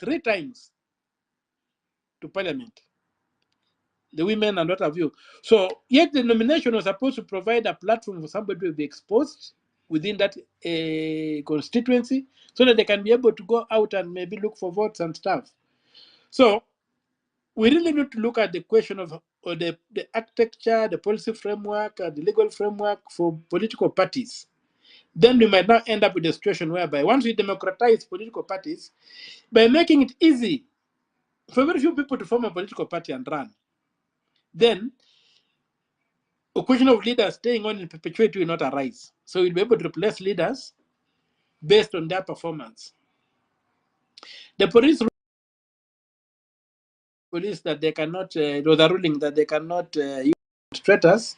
3 times to Parliament, the women and what have you. So, yet the nomination was supposed to provide a platform for somebody to be exposed within that constituency so that they can be able to go out and maybe look for votes and stuff. So, we really need to look at the question of the architecture, the policy framework, the legal framework for political parties. Then we might now end up with a situation whereby once we democratize political parties, by making it easy for very few people to form a political party and run, then a question of leaders staying on in perpetuity will not arise. So we'll be able to replace leaders based on their performance. The police that they cannot, there was a ruling that they cannot use demonstrators,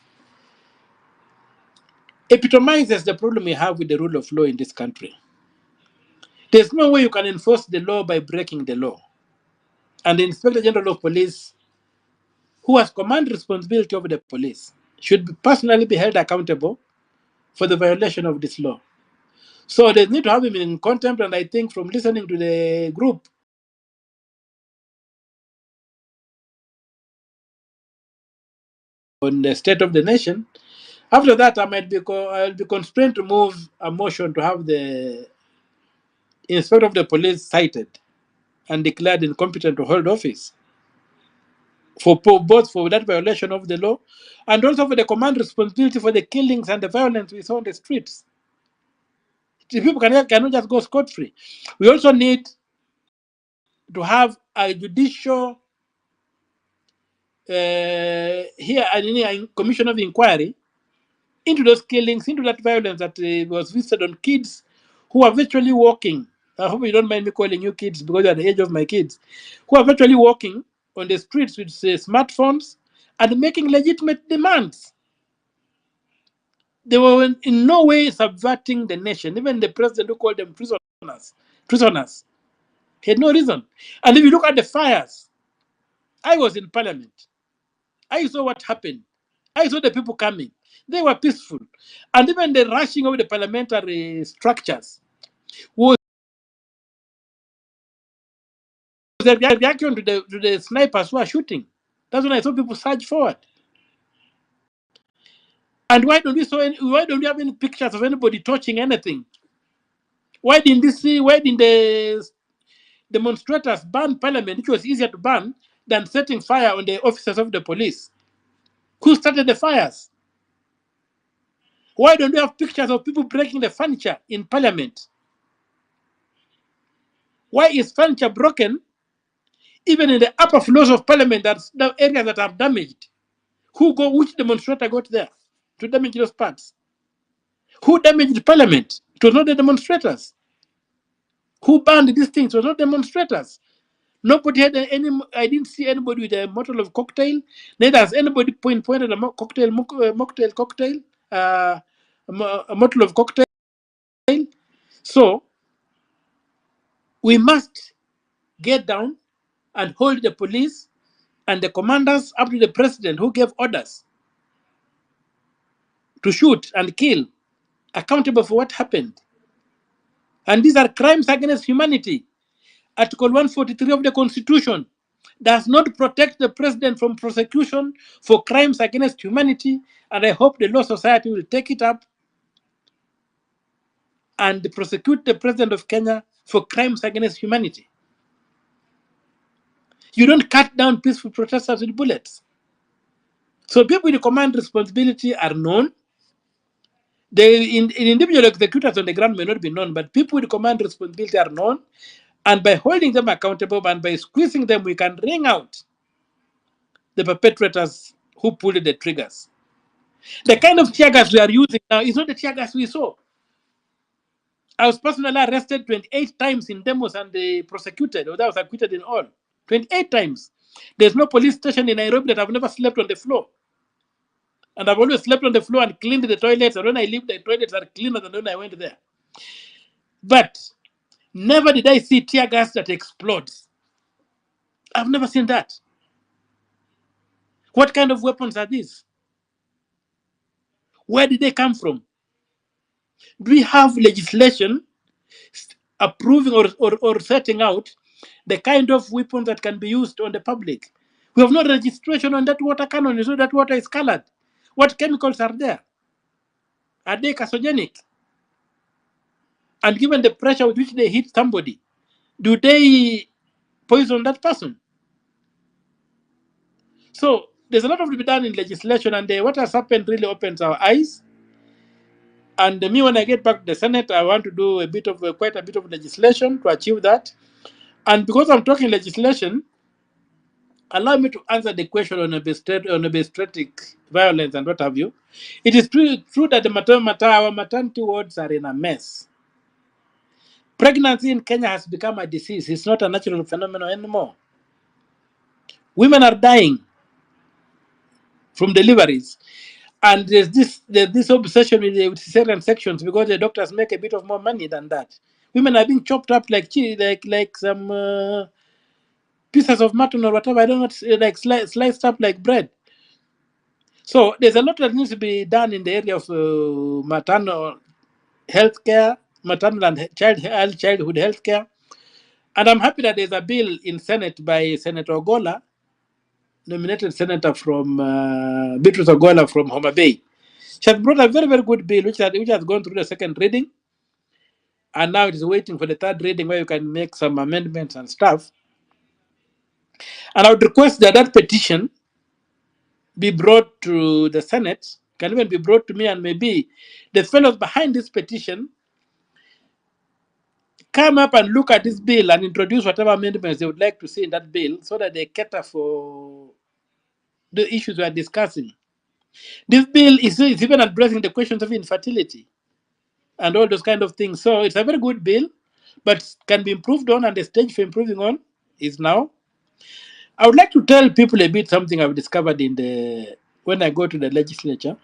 epitomizes the problem we have with the rule of law in this country. There's no way you can enforce the law by breaking the law. And the Inspector General of Police, who has command responsibility over the police, should personally be held accountable for the violation of this law. So they need to have him in contempt, and I think from listening to the group, on the state of the nation, after that I'll be constrained to move a motion to have the Inspector of the Police cited and declared incompetent to hold office for both for that violation of the law and also for the command responsibility for the killings and the violence we saw on the streets. The people cannot just go scot-free. We also need to have a judicial a commission of inquiry into those killings, into that violence that was visited on kids who are virtually walking. I hope you don't mind me calling you kids because you're the age of my kids, who are virtually walking on the streets with smartphones and making legitimate demands. They were in no way subverting the nation. Even the president who called them prisoners, he had no reason. And if you look at the fires, I was in Parliament. I saw what happened. I saw the people coming. They were peaceful. And even the rushing of the parliamentary structures was the reaction to the snipers who are shooting. That's when I saw people surge forward. And why don't we have any pictures of anybody touching anything? Why didn't the demonstrators burn Parliament, which was easier to burn than setting fire on the officers of the police? Who started the fires? Why don't we have pictures of people breaking the furniture in Parliament? Why is furniture broken even in the upper floors of Parliament? That's the areas that are damaged. Which demonstrator got there to damage those parts? Who damaged Parliament? It was not the demonstrators. Who banned these things? It was not demonstrators. Nobody had any. I didn't see anybody with a bottle of cocktail. Neither has anybody pointed a cocktail, a bottle of cocktail. So we must get down and hold the police and the commanders up to the president who gave orders to shoot and kill, accountable for what happened. And these are crimes against humanity. Article 143 of the Constitution does not protect the president from prosecution for crimes against humanity, and I hope the Law Society will take it up and prosecute the president of Kenya for crimes against humanity. You don't cut down peaceful protesters with bullets. So people with command responsibility are known. The individual executors on the ground may not be known, but people with command responsibility are known. And by holding them accountable and by squeezing them, we can wring out the perpetrators who pulled the triggers. The kind of tear gas we are using now is not the tear gas we saw. I was personally arrested 28 times in demos and prosecuted, or I was acquitted in all. 28 times. There's no police station in Nairobi that I've never slept on the floor. And I've always slept on the floor and cleaned the toilets. And when I leave, the toilets are cleaner than when I went there. But never did I see tear gas that explodes. I've never seen that. What kind of weapons are these? Where did they come from? Do we have legislation approving or setting out the kind of weapons that can be used on the public. We have no registration on that water cannon, so that water is colored. What chemicals are there? Are they carcinogenic? And given the pressure with which they hit somebody, do they poison that person? So there's a lot of to be done in legislation, and what has happened really opens our eyes. And me, when I get back to the Senate, I want to do quite a bit of legislation to achieve that. And because I'm talking legislation, allow me to answer the question on obstetric violence and what have you. It is true that our maternity wards are in a mess. Pregnancy in Kenya has become a disease. It's not a natural phenomenon anymore. Women are dying from deliveries. And there's this obsession with cesarean sections because the doctors make a bit of more money than that. Women are being chopped up like some pieces of mutton or whatever. I don't know, like sliced up like bread. So there's a lot that needs to be done in the area of maternal healthcare, maternal and childhood healthcare. And I'm happy that there's a bill in Senate by Senator Ogola, nominated senator from Beatrice Ogola from Homa Bay. She has brought a very, very good bill which has gone through the second reading. And now it is waiting for the third reading where you can make some amendments and stuff. And I would request that that petition be brought to the Senate, can even be brought to me, and maybe the fellows behind this petition come up and look at this bill and introduce whatever amendments they would like to see in that bill so that they cater for the issues we are discussing. This bill is even addressing the questions of infertility and all those kind of things. So it's a very good bill, but can be improved on, and the stage for improving on is now. I would like to tell people a bit something I've discovered when I go to the legislature.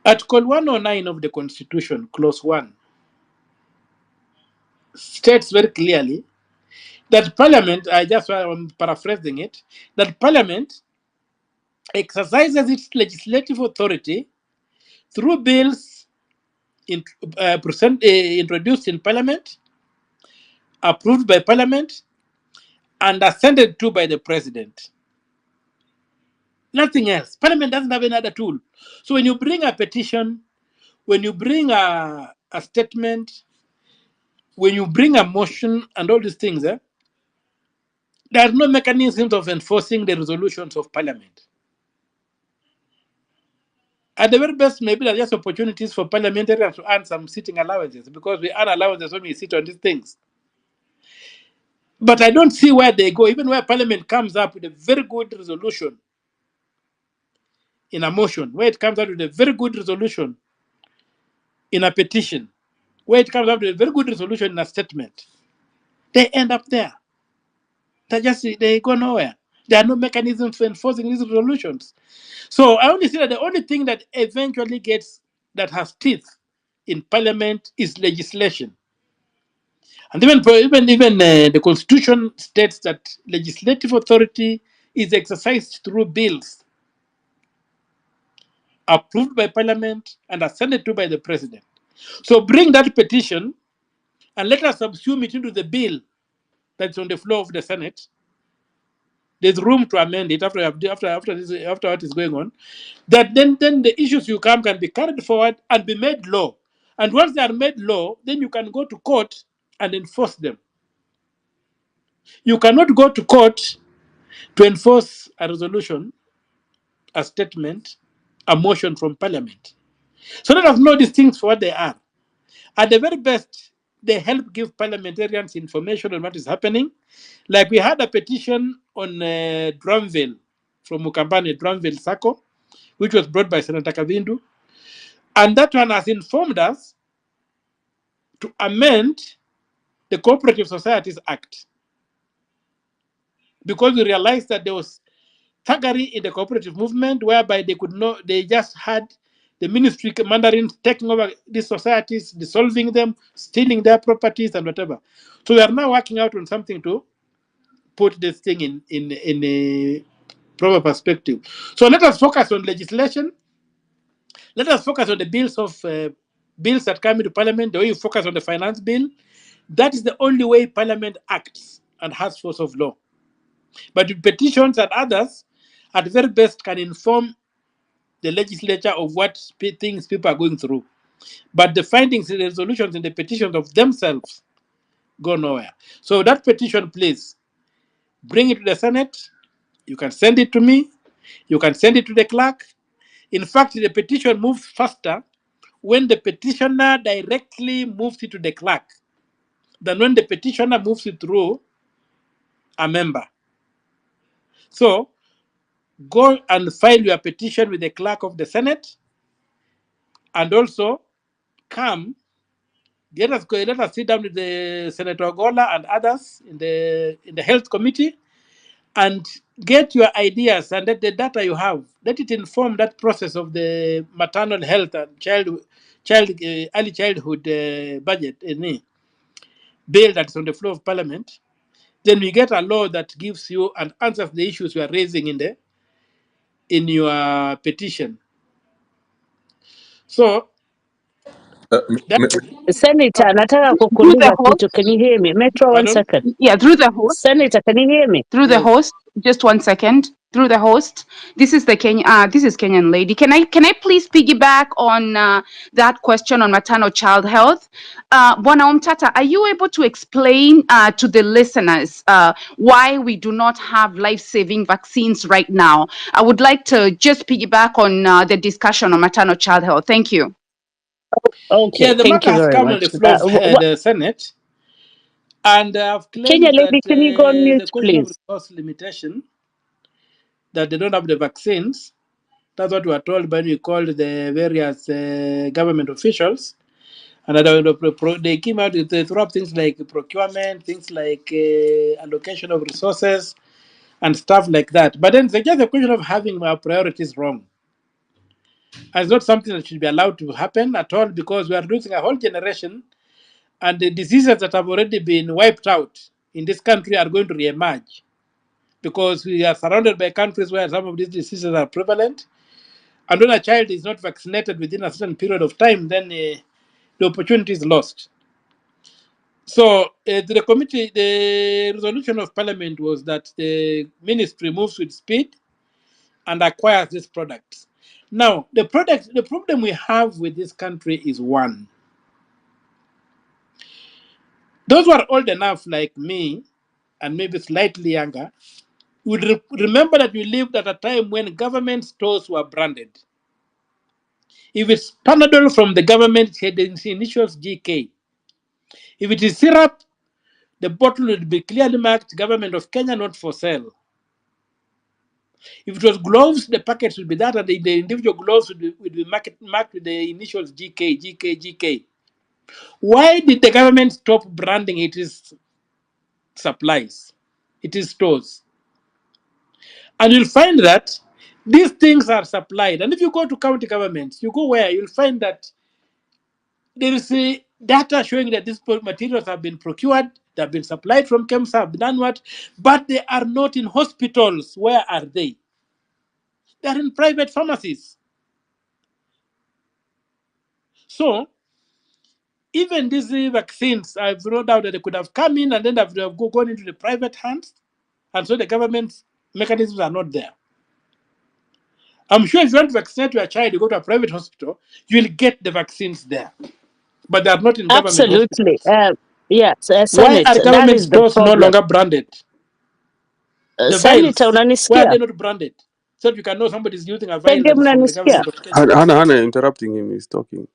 Article 109 of the Constitution, Clause 1, states very clearly that Parliament, I'm paraphrasing it, that Parliament exercises its legislative authority through bills introduced in Parliament, approved by Parliament, and assented to by the President. Nothing else. Parliament doesn't have any other tool. So when you bring a petition, when you bring a statement, when you bring a motion and all these things, there are no mechanisms of enforcing the resolutions of Parliament. At the very best, maybe there are just opportunities for parliamentarians to earn some sitting allowances because we earn allowances when we sit on these things. But I don't see where they go, even where Parliament comes up with a very good resolution in a motion, where it comes out with a very good resolution in a petition, where it comes up with a very good resolution in a statement. They end up there. They go nowhere. There are no mechanisms for enforcing these resolutions. So I only see that the only thing that eventually that has teeth in Parliament is legislation. And even the Constitution states that legislative authority is exercised through bills approved by Parliament and assented to by the President. So bring that petition and let us subsume it into the bill that's on the floor of the Senate. There's room to amend it after what is going on. That then the issues you come can be carried forward and be made law. And once they are made law, then you can go to court and enforce them. You cannot go to court to enforce a resolution, a statement, a motion from Parliament. So let us know these things for what they are. At the very best, they help give parliamentarians information on what is happening. Like we had a petition on Drumville from Mukambani, Drumville Sacco, which was brought by Senator Kavindu. And that one has informed us to amend the Cooperative Societies Act because we realized that there was thuggery in the cooperative movement whereby they just had the ministry mandarins taking over these societies, dissolving them, stealing their properties and whatever. So we are now working out on something to put this thing in a proper perspective. So let us focus on legislation. Let us focus on the bills that come into Parliament, the way you focus on the finance bill. That is the only way Parliament acts and has force of law. But with petitions and others, at very best, can inform the legislature of what things people are going through. But the findings and resolutions in the petitions of themselves go nowhere. So that petition, please, bring it to the Senate. You can send it to me. You can send it to the clerk. In fact, the petition moves faster when the petitioner directly moves it to the clerk than when the petitioner moves it through a member. So go and file your petition with the clerk of the Senate, and also come. Let us sit down with the Senator Gola and others in the health committee and get your ideas, and let the data you have, let it inform that process of the maternal health and early childhood budget bill that's on the floor of Parliament. Then we get a law that gives you and answers the issues you are raising in your petition. So Uh, that, Senator, nataka Through the kukuuliza host, kitu. Can you hear me? Metro, one pardon? second. yeah, through the host, Senator, can you hear me? through the Yes. host. Just 1 second. Through the host. This is the This is Kenyan lady. Can I please piggyback on that question on maternal child health? Bwana Omtata, are you able to explain to the listeners why we do not have life-saving vaccines right now? I would like to just piggyback on the discussion on maternal child health. Thank you. Yeah, Okay, the thank matter you has very come on much. the floor of the Senate, and I've Kenya claimed that lady, can you go on the mute, question of please? resource limitation, that they don't have the vaccines. That's what we were told when we called the various government officials. And they came out with throw up things like procurement, things like allocation of resources, and stuff like that. But then it's just a question of having our priorities wrong. And it's not something that should be allowed to happen at all, because we are losing a whole generation, and the diseases that have already been wiped out in this country are going to re-emerge, because we are surrounded by countries where some of these diseases are prevalent. And when a child is not vaccinated within a certain period of time, then the opportunity is lost. So the resolution of Parliament was that the ministry moves with speed and acquires these products. Now, the problem we have with this country is one. Those who are old enough, like me, and maybe slightly younger, would remember that we lived at a time when government stores were branded. If it's Panadol from the government, it had the initials GK. If it is syrup, the bottle would be clearly marked Government of Kenya, not for sale. If it was gloves, the packets would be that, and the individual gloves would be marked with the initials GK, GK, GK. Why did the government stop branding it is supplies? It is stores. And you'll find that these things are supplied. And if you go to county governments, you go where you'll find that there is a data showing that these materials have been procured, they have been supplied from KEMSA, have done what, but they are not in hospitals. Where are they? They are in private pharmacies. So even these vaccines, I've no doubt that they could have come in and then have gone into the private hands, and so the government's mechanisms are not there. I'm sure if you want to vaccinate your child, you go to a private hospital, you'll get the vaccines there, but they are not in government Absolutely. hospitals. Yes, Why Senate, are that government is the stores no problem. longer branded? The Senator, vials, why are unanisikia? they not branded? So that you can know somebody's using a vial Kenge, that is from the mnanisikia? government of Kenya. Hannah, interrupting him. He's talking.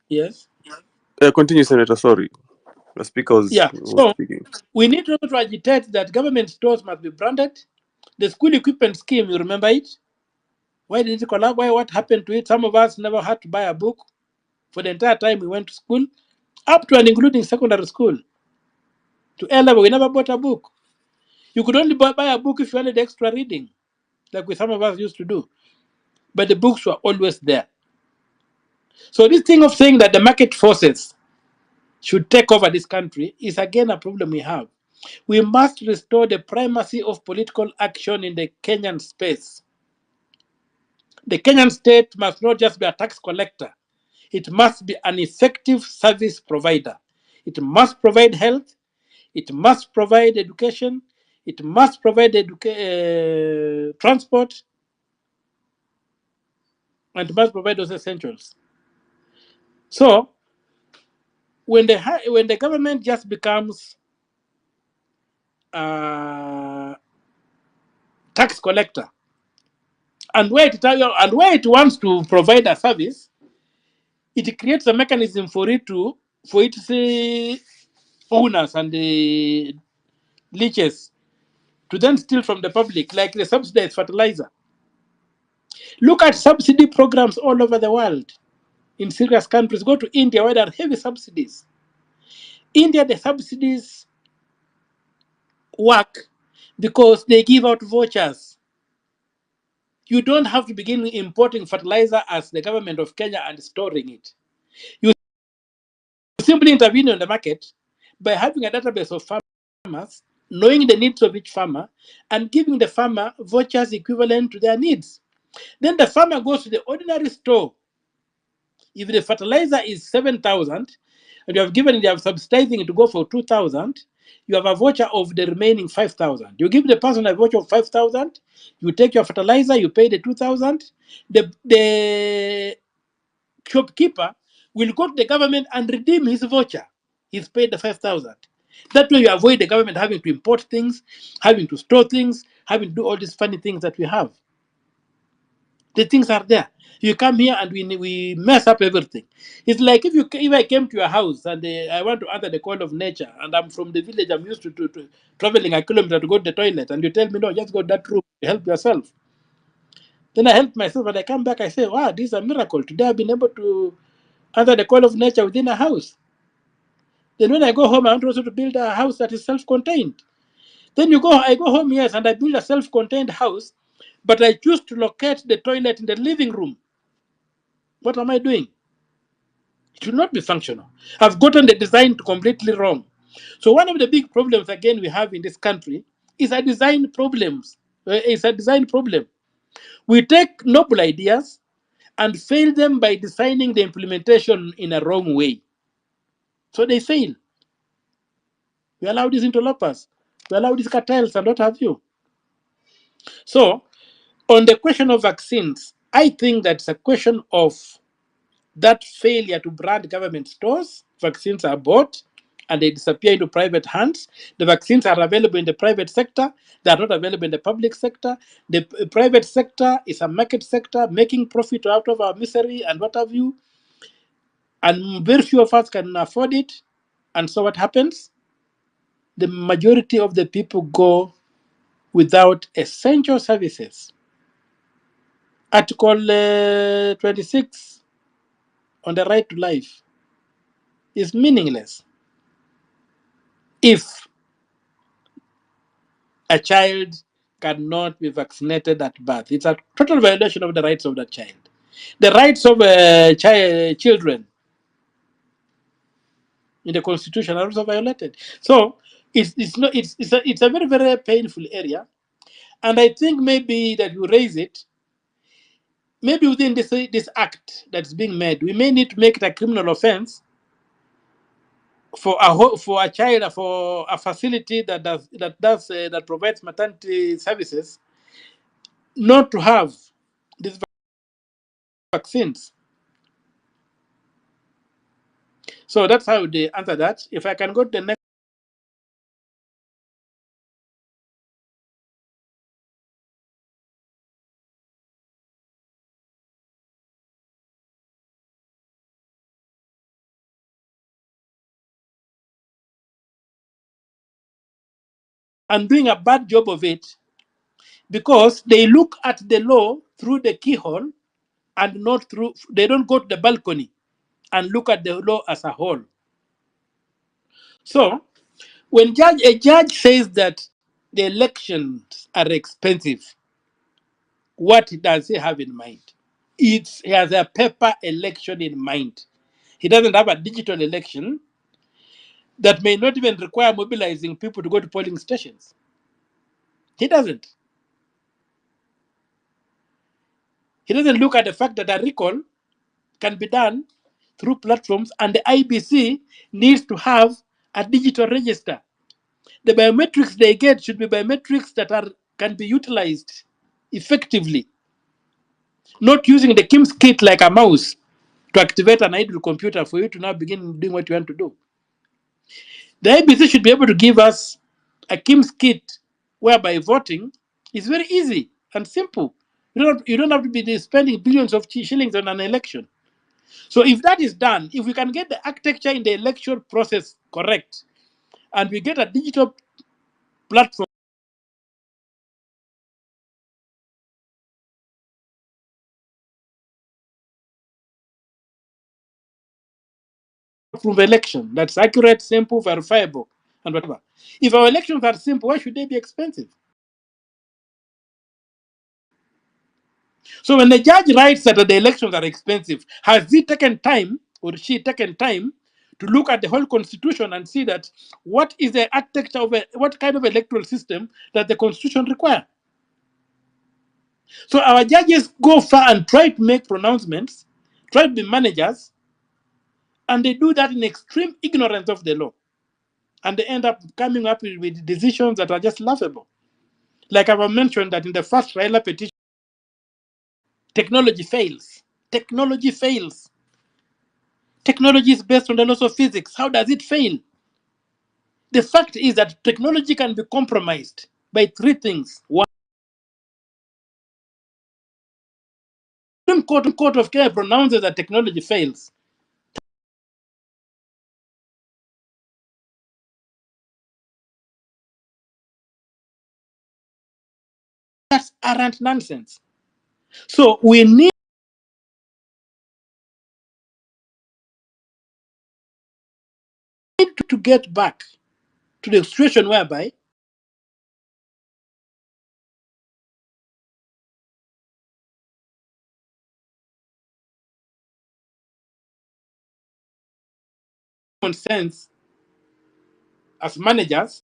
Yes. Continue, Senator. Sorry. The speaker was Yeah. So speaking. we need to agitate that government stores must be branded. The school equipment scheme, you remember it? Why did it collapse? Why? What happened to it? Some of us never had to buy a book for the entire time we went to school, up to and including secondary school. To A level, we never bought a book. You could only buy a book if you wanted extra reading, like we some of us used to do. But the books were always there. So this thing of saying that the market forces should take over this country is again a problem we have. We must restore the primacy of political action in the Kenyan space. The Kenyan state must not just be a tax collector, it must be an effective service provider. It must provide health. It must provide education. It must provide transport. And it must provide those essentials. So when the government just becomes tax collector, and where it wants to provide a service, it creates a mechanism for its owners and the leeches to then steal from the public, like the subsidized fertilizer. Look at subsidy programs all over the world in serious countries. Go to India, where there are heavy subsidies. India, the subsidies work because they give out vouchers. You don't have to begin importing fertilizer as the government of Kenya and storing it. You simply intervene on the market by having a database of farmers, knowing the needs of each farmer, and giving the farmer vouchers equivalent to their needs. Then the farmer goes to the ordinary store. If the fertilizer is 7,000, and you have subsidizing it to go for 2,000, you have a voucher of the remaining 5,000. You give the person a voucher of 5,000, you take your fertilizer, you pay the 2,000. The shopkeeper will go to the government and redeem his voucher. He's paid the 5,000. That way you avoid the government having to import things, having to store things, having to do all these funny things that we have. The things are there. You come here and we mess up everything. It's like if I came to your house and I want to answer the call of nature, and I'm from the village, I'm used to traveling a kilometer to go to the toilet, and you tell me, no, just go to that room, help yourself. Then I help myself, and I come back, I say, wow, this is a miracle. Today I've been able to answer the call of nature within a house. Then when I go home, I want also to build a house that is self-contained. Then I go home, yes, and I build a self-contained house, but I choose to locate the toilet in the living room. What am I doing? It will not be functional. I've gotten the design completely wrong. So one of the big problems again we have in this country is a design problems. It's a design problem. We take noble ideas and fail them by designing the implementation in a wrong way. So they fail. We allow these interlopers. We allow these cartels and what have you. So on the question of vaccines, I think that's a question of that failure to brand government stores. Vaccines are bought and they disappear into private hands. The vaccines are available in the private sector. They are not available in the public sector. The private sector is a market sector making profit out of our misery and what have you. And very few of us can afford it. And so what happens? The majority of the people go without essential services. Article 26 on the right to life is meaningless if a child cannot be vaccinated at birth. It's a total violation of the rights of that child. The rights of children in the constitution are also violated. So it's a very, very painful area. And I think maybe that you raise it, maybe within this act that's being made, we may need to make it a criminal offense for a child, for a facility that provides maternity services, not to have these vaccines. So that's how they answer that. If I can go to the next. And doing a bad job of it because they look at the law through the keyhole and not through, they don't go to the balcony and look at the law as a whole. So when a judge says that the elections are expensive, what does he have in mind? He has a paper election in mind. He doesn't have a digital election that may not even require mobilizing people to go to polling stations. He doesn't. He doesn't look at the fact that a recall can be done through platforms, and the IBC needs to have a digital register. The biometrics they get should be biometrics that can be utilized effectively, not using the KIMS kit like a mouse to activate an idle computer for you to now begin doing what you want to do. The IBC should be able to give us a KIMS kit whereby voting is very easy and simple. You don't have to be spending billions of shillings on an election. So if that is done, if we can get the architecture in the election process correct, and we get a digital platform prove election that's accurate, simple, verifiable, and whatever. If our elections are simple, why should they be expensive? So when the judge writes that the elections are expensive, has he taken time or she taken time to look at the whole constitution and see that what is the architecture of what kind of electoral system that the constitution requires? So our judges go far and try to make pronouncements, try to be managers, and they do that in extreme ignorance of the law. And they end up coming up with decisions that are just laughable. Like I've mentioned that in the first Raila petition, technology fails. Technology fails. Technology is based on the laws of physics. How does it fail? The fact is that technology can be compromised by three things. One, the Court of Care pronounces that technology fails. That's arrant nonsense. So we need to get back to the situation whereby common sense as managers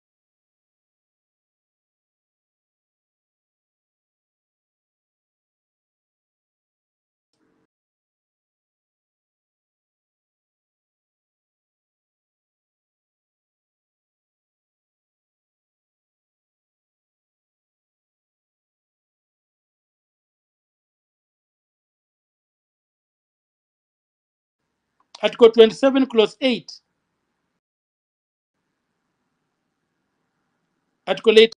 Article 27, Clause 8, Article 8,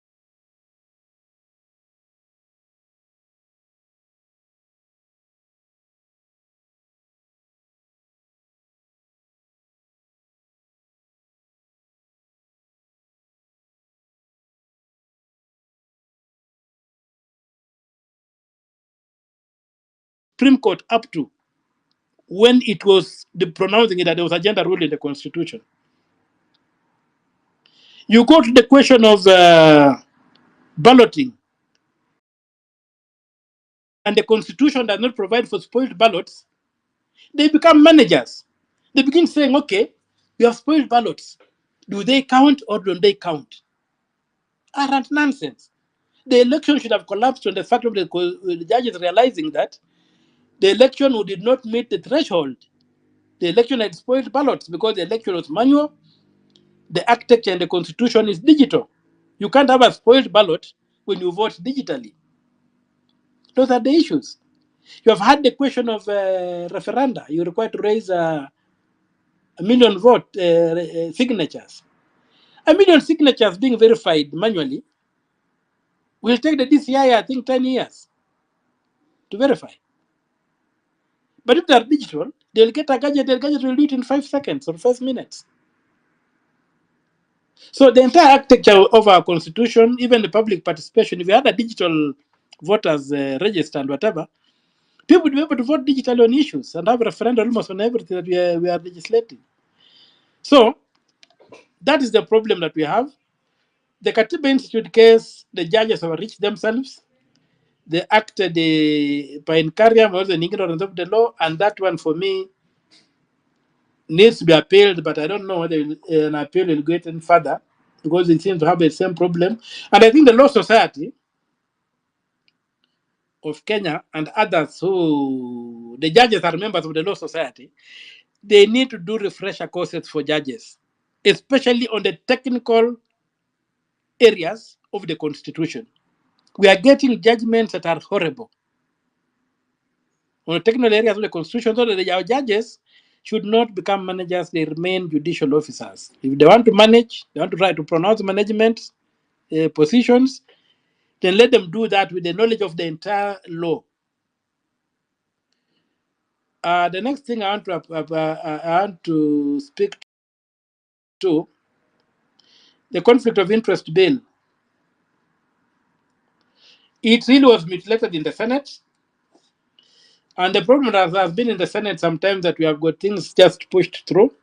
Supreme Court up to when it was pronouncing it that there was a gender rule in the Constitution. You go to the question of balloting, and the Constitution does not provide for spoiled ballots, they become managers. They begin saying, okay, you have spoiled ballots. Do they count or don't they count? Arrant nonsense. The election should have collapsed on the fact of the judges realizing that the election did not meet the threshold. The election had spoiled ballots because the election was manual. The architecture and the Constitution is digital. You can't have a spoiled ballot when you vote digitally. Those are the issues. You have had the question of referenda. You're required to raise a million vote signatures. A million signatures being verified manually will take the DCI, I think, 10 years to verify. But if they're digital, they'll get a gadget, the gadget will do it in 5 seconds or 5 minutes. So the entire architecture of our constitution, even the public participation, if you had a digital voters register and whatever, people would be able to vote digitally on issues and have a referendum almost on everything that we are legislating. So that is the problem that we have. The Katiba Institute case, the judges overreached themselves. They acted by incurium or in ignorance of the law, and that one for me needs to be appealed, but I don't know whether an appeal will go any further because it seems to have the same problem. And I think the Law Society of Kenya and others the judges are members of the Law Society, they need to do refresher courses for judges, especially on the technical areas of the constitution. We are getting judgments that are horrible on the technical areas of the constitution, so that our judges should not become managers, they remain judicial officers. If they want to manage, they want to try to pronounce management positions, then let them do that with the knowledge of the entire law. The next thing I want to speak to, the conflict of interest bill. It really was mutilated in the Senate. And the problem that has been in the Senate sometimes that we have got things just pushed through.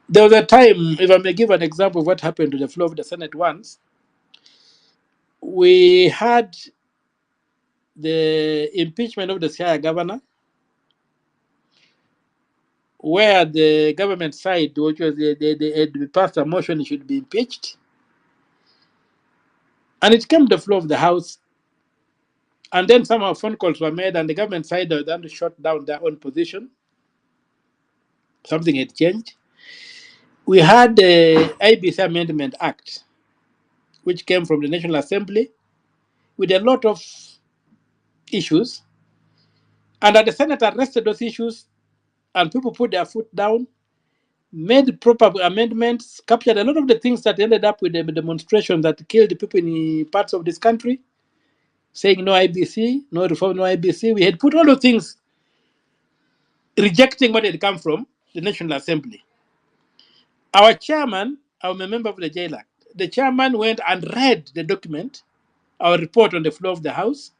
There was a time, if I may give an example of what happened to the floor of the Senate once, we had the impeachment of the Siaya governor, where the government side, which was the passed a motion, he should be impeached. And it came to the floor of the House. And then somehow phone calls were made, and the government side was going to shut down their own position. Something had changed. We had the IBC Amendment Act, which came from the National Assembly with a lot of issues. And the Senate arrested those issues, and people put their foot down, made proper amendments, captured a lot of the things that ended up with the demonstration that killed the people in parts of this country, saying no IBC, no reform, no IBC. We had put all those things, rejecting what had come from the National Assembly. Our chairman, I'm a member of the JLAC, the chairman went and read the document, our report on the floor of the House.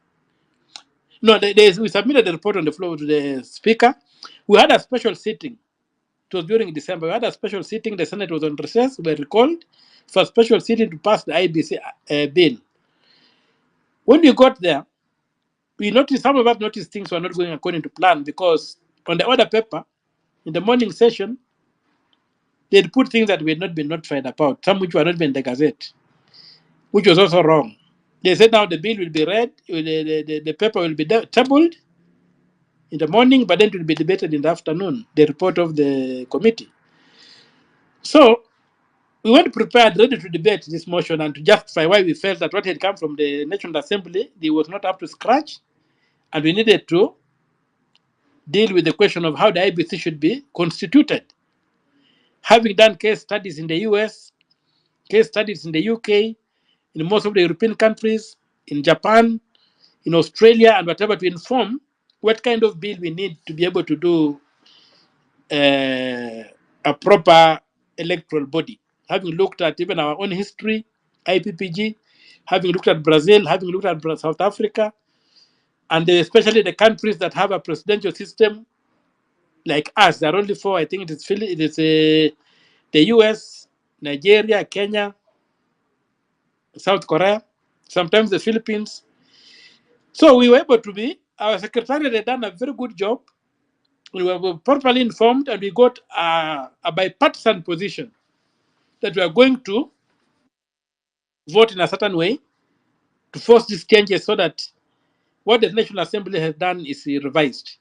No, we submitted the report on the floor to the Speaker. We had a special sitting. It was during December. We had a special sitting. The Senate was on recess. We were recalled for a special sitting to pass the IBC bill. When we got there, we noticed, some of us noticed things were not going according to plan, because on the order paper, in the morning session, they'd put things that we had not been notified about, some which were not in the Gazette, which was also wrong. They said now the bill will be read, the paper will be tabled in the morning, but then it will be debated in the afternoon, the report of the committee. So we went prepared, ready to debate this motion and to justify why we felt that what had come from the National Assembly, they was not up to scratch, and we needed to deal with the question of how the IBC should be constituted. Having done case studies in the US, case studies in the UK, in most of the European countries, in Japan, in Australia, and whatever, to inform what kind of bill we need to be able to do a proper electoral body. Having looked at even our own history, IPPG, having looked at Brazil, having looked at South Africa, and especially the countries that have a presidential system like us. There are only four. I think it is the US, Nigeria, Kenya, South Korea, sometimes the Philippines. So we were able to be, our secretariat had done a very good job. We were properly informed, and we got a bipartisan position that we are going to vote in a certain way to force these changes, so that what the National Assembly has done is revised.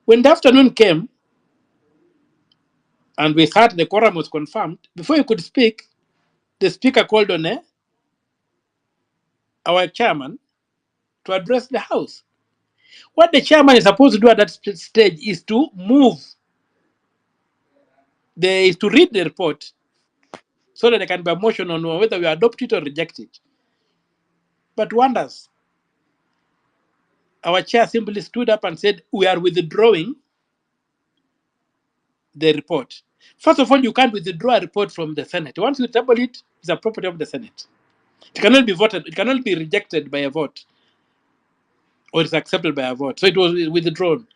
When the afternoon came and we heard the quorum was confirmed, before you could speak, the Speaker called on our chairman to address the House. What the chairman is supposed to do at that stage is to is to read the report, so that there can be a motion on whether we adopt it or reject it. But wonders, our chair simply stood up and said, we are withdrawing the report. First of all, you can't withdraw a report from the Senate. Once you table it, it's a property of the Senate. It cannot be voted, it cannot be rejected by a vote, or it's accepted by a vote. So it was withdrawn.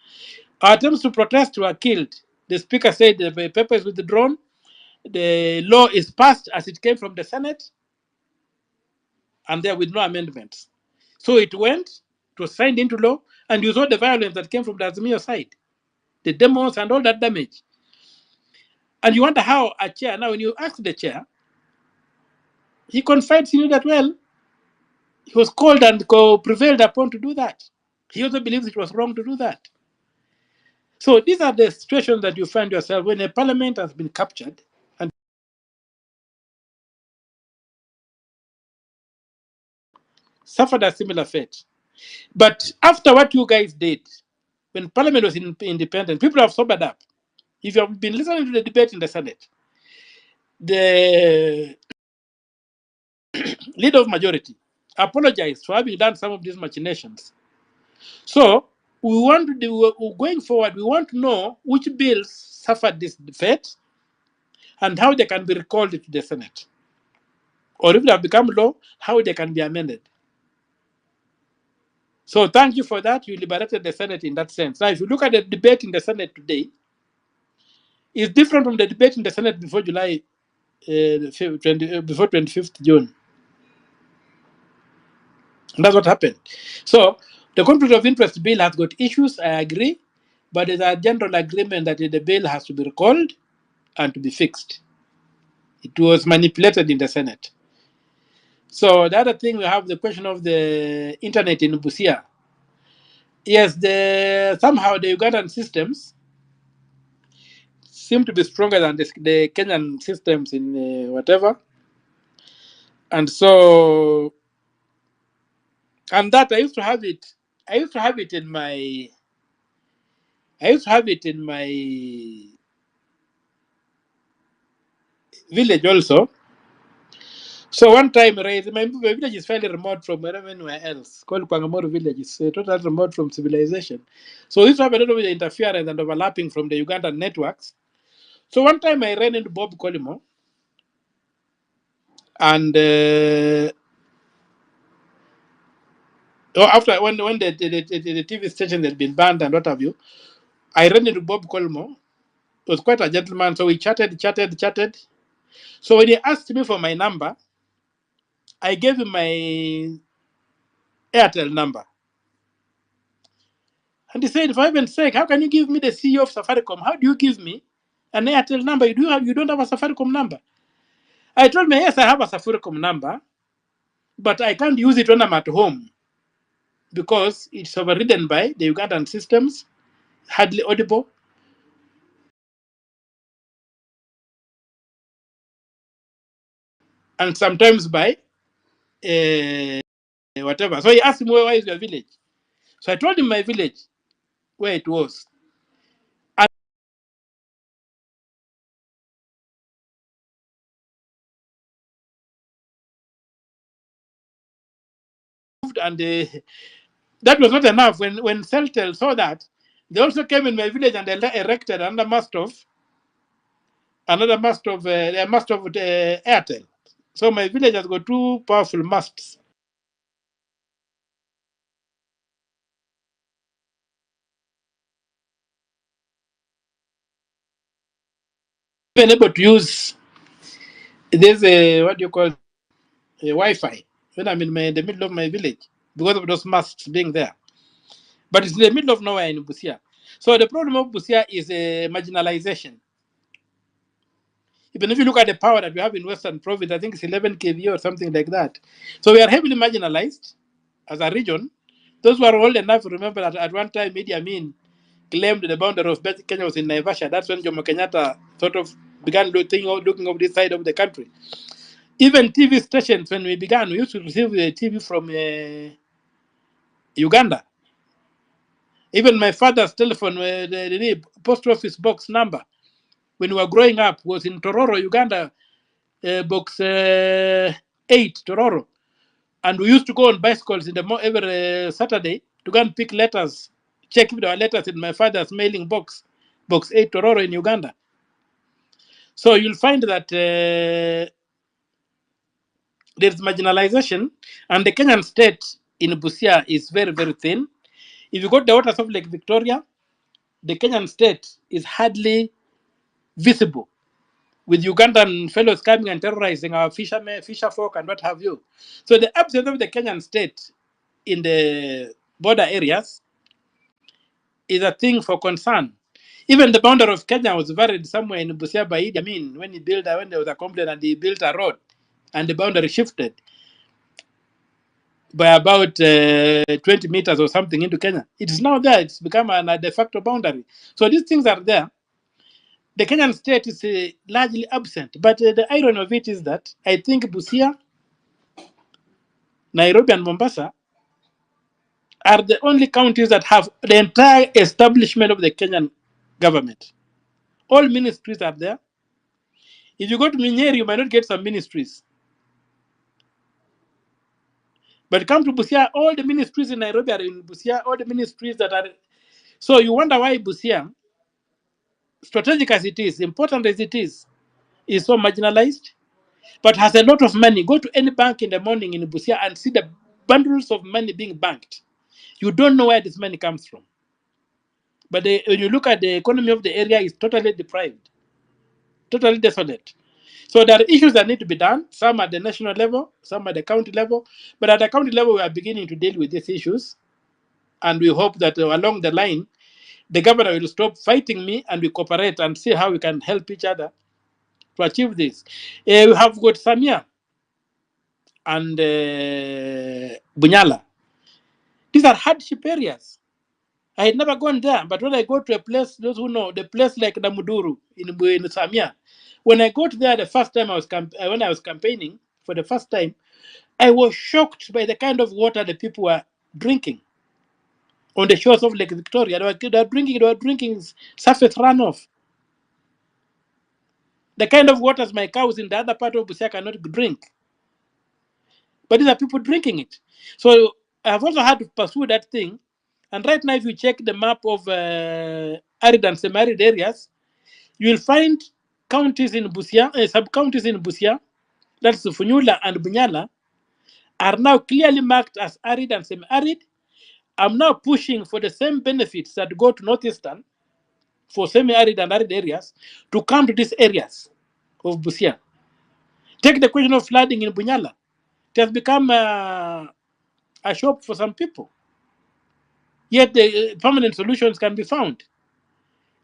Our attempts to protest were killed. The Speaker said the paper is withdrawn. The law is passed as it came from the Senate, and there with no amendments. So it went, it was signed into law, and you saw the violence that came from the Azimio side, the demos and all that damage. And you wonder how a chair, now when you ask the chair, he confides in you that, well, he was called and prevailed upon to do that. He also believes it was wrong to do that. So these are the situations that you find yourself when a parliament has been captured and suffered a similar fate. But after what you guys did, when parliament was independent, people have sobered up. If you have been listening to the debate in the Senate, the leader of majority apologized for having done some of these machinations. So we want to do, going forward, we want to know which bills suffered this fate and how they can be recalled to the Senate. Or if they have become law, how they can be amended. So thank you for that. You liberated the Senate in that sense. Now, if you look at the debate in the Senate today, it's different from the debate in the Senate before July, before 25th June. And that's what happened. So the conflict of interest bill has got issues, I agree, but there's a general agreement that the bill has to be recalled and to be fixed. It was manipulated in the Senate. So the other thing, we have the question of the internet in Busia. Yes, somehow the Ugandan systems seem to be stronger than the Kenyan systems in whatever. And so, and that I used to have it. I used to have it in my. I used to have it in my village also. So one time, my village is fairly remote from anywhere else. Called Kwangamoro village. It's totally remote from civilization. So we used to have a lot of interference and overlapping from the Ugandan networks. So one time I ran into Bob Colimo, and after when the TV station had been banned and what have you, I ran into Bob Colimo. He was quite a gentleman, so we chatted. So when he asked me for my number, I gave him my Airtel number. And he said, for heaven's sake, how can you give me the CEO of Safaricom? How do you give me an Airtel number? You don't have a Safaricom number. I told him, yes, I have a Safaricom number, but I can't use it when I'm at home because it's overridden by the Ugandan systems, hardly audible. And sometimes by whatever. So he asked me, where is your village? So I told him my village, where it was. And that was not enough. When Celtel saw that, they also came in my village and they erected another mast of Airtel. So my village has got two powerful masts. Been able to use this what do you call Wi-Fi when I'm in the middle of my village because of those masts being there. But it's in the middle of nowhere in Busia. So the problem of Busia is marginalization. Even if you look at the power that we have in Western Province, I think it's 11 kV or something like that. So we are heavily marginalized as a region. Those who are old enough to remember that at one time Idi Amin claimed the boundary of Kenya was in Naivasha. That's when Jomo Kenyatta sort of began looking over this side of the country. Even TV stations, when we began, we used to receive the TV from Uganda. Even my father's telephone, the post office box number, when we were growing up, was in Tororo, Uganda, box 8, Tororo. And we used to go on bicycles every Saturday to go and pick letters, check if there were letters in my father's mailing box, box 8, Tororo in Uganda. So you'll find that there's marginalization, and the Kenyan state in Busia is very, very thin. If you go to the waters of Lake Victoria, the Kenyan state is hardly visible, with Ugandan fellows coming and terrorizing our fishermen, fisher folk, and what have you. So the absence of the Kenyan state in the border areas is a thing for concern. Even the boundary of Kenya was varied somewhere in Busia by Idi Amin when there was a complaint and he built a road and the boundary shifted. by about 20 meters or something into Kenya. It is now there. It's become a de facto boundary. So these things are there. The Kenyan state is largely absent. But the irony of it is that I think Busia, Nairobi, and Mombasa are the only counties that have the entire establishment of the Kenyan government. All ministries are there. If you go to Minyeri, you might not get some ministries. But come to Busia, all the ministries in Nairobi are in Busia, all the ministries that are. So you wonder why Busia, strategic as it is, important as it is so marginalized, but has a lot of money. Go to any bank in the morning in Busia and see the bundles of money being banked. You don't know where this money comes from. But when you look at the economy of the area, it's totally deprived, totally desolate. So there are issues that need to be done, some at the national level, some at the county level. But at the county level, we are beginning to deal with these issues. And we hope that along the line, the governor will stop fighting me and we cooperate and see how we can help each other to achieve this. We have got Samia and Bunyala. These are hardship areas. I had never gone there, but when I go to a place, those who know, the place like Namuduru in Samia, when I got there the first time when I was campaigning for the first time, I was shocked by the kind of water the people were drinking on the shores of Lake Victoria. They were drinking surface runoff. The kind of waters my cows in the other part of Busia cannot drink. But these are people drinking it. So I have also had to pursue that thing. And right now, if you check the map of arid and semi-arid areas, you will find counties in Busia, sub-counties in Busia, that's Funyula and Bunyala, are now clearly marked as arid and semi-arid. I'm now pushing for the same benefits that go to Northeastern for semi-arid and arid areas to come to these areas of Busia. Take the question of flooding in Bunyala. It has become a shop for some people. Yet the permanent solutions can be found.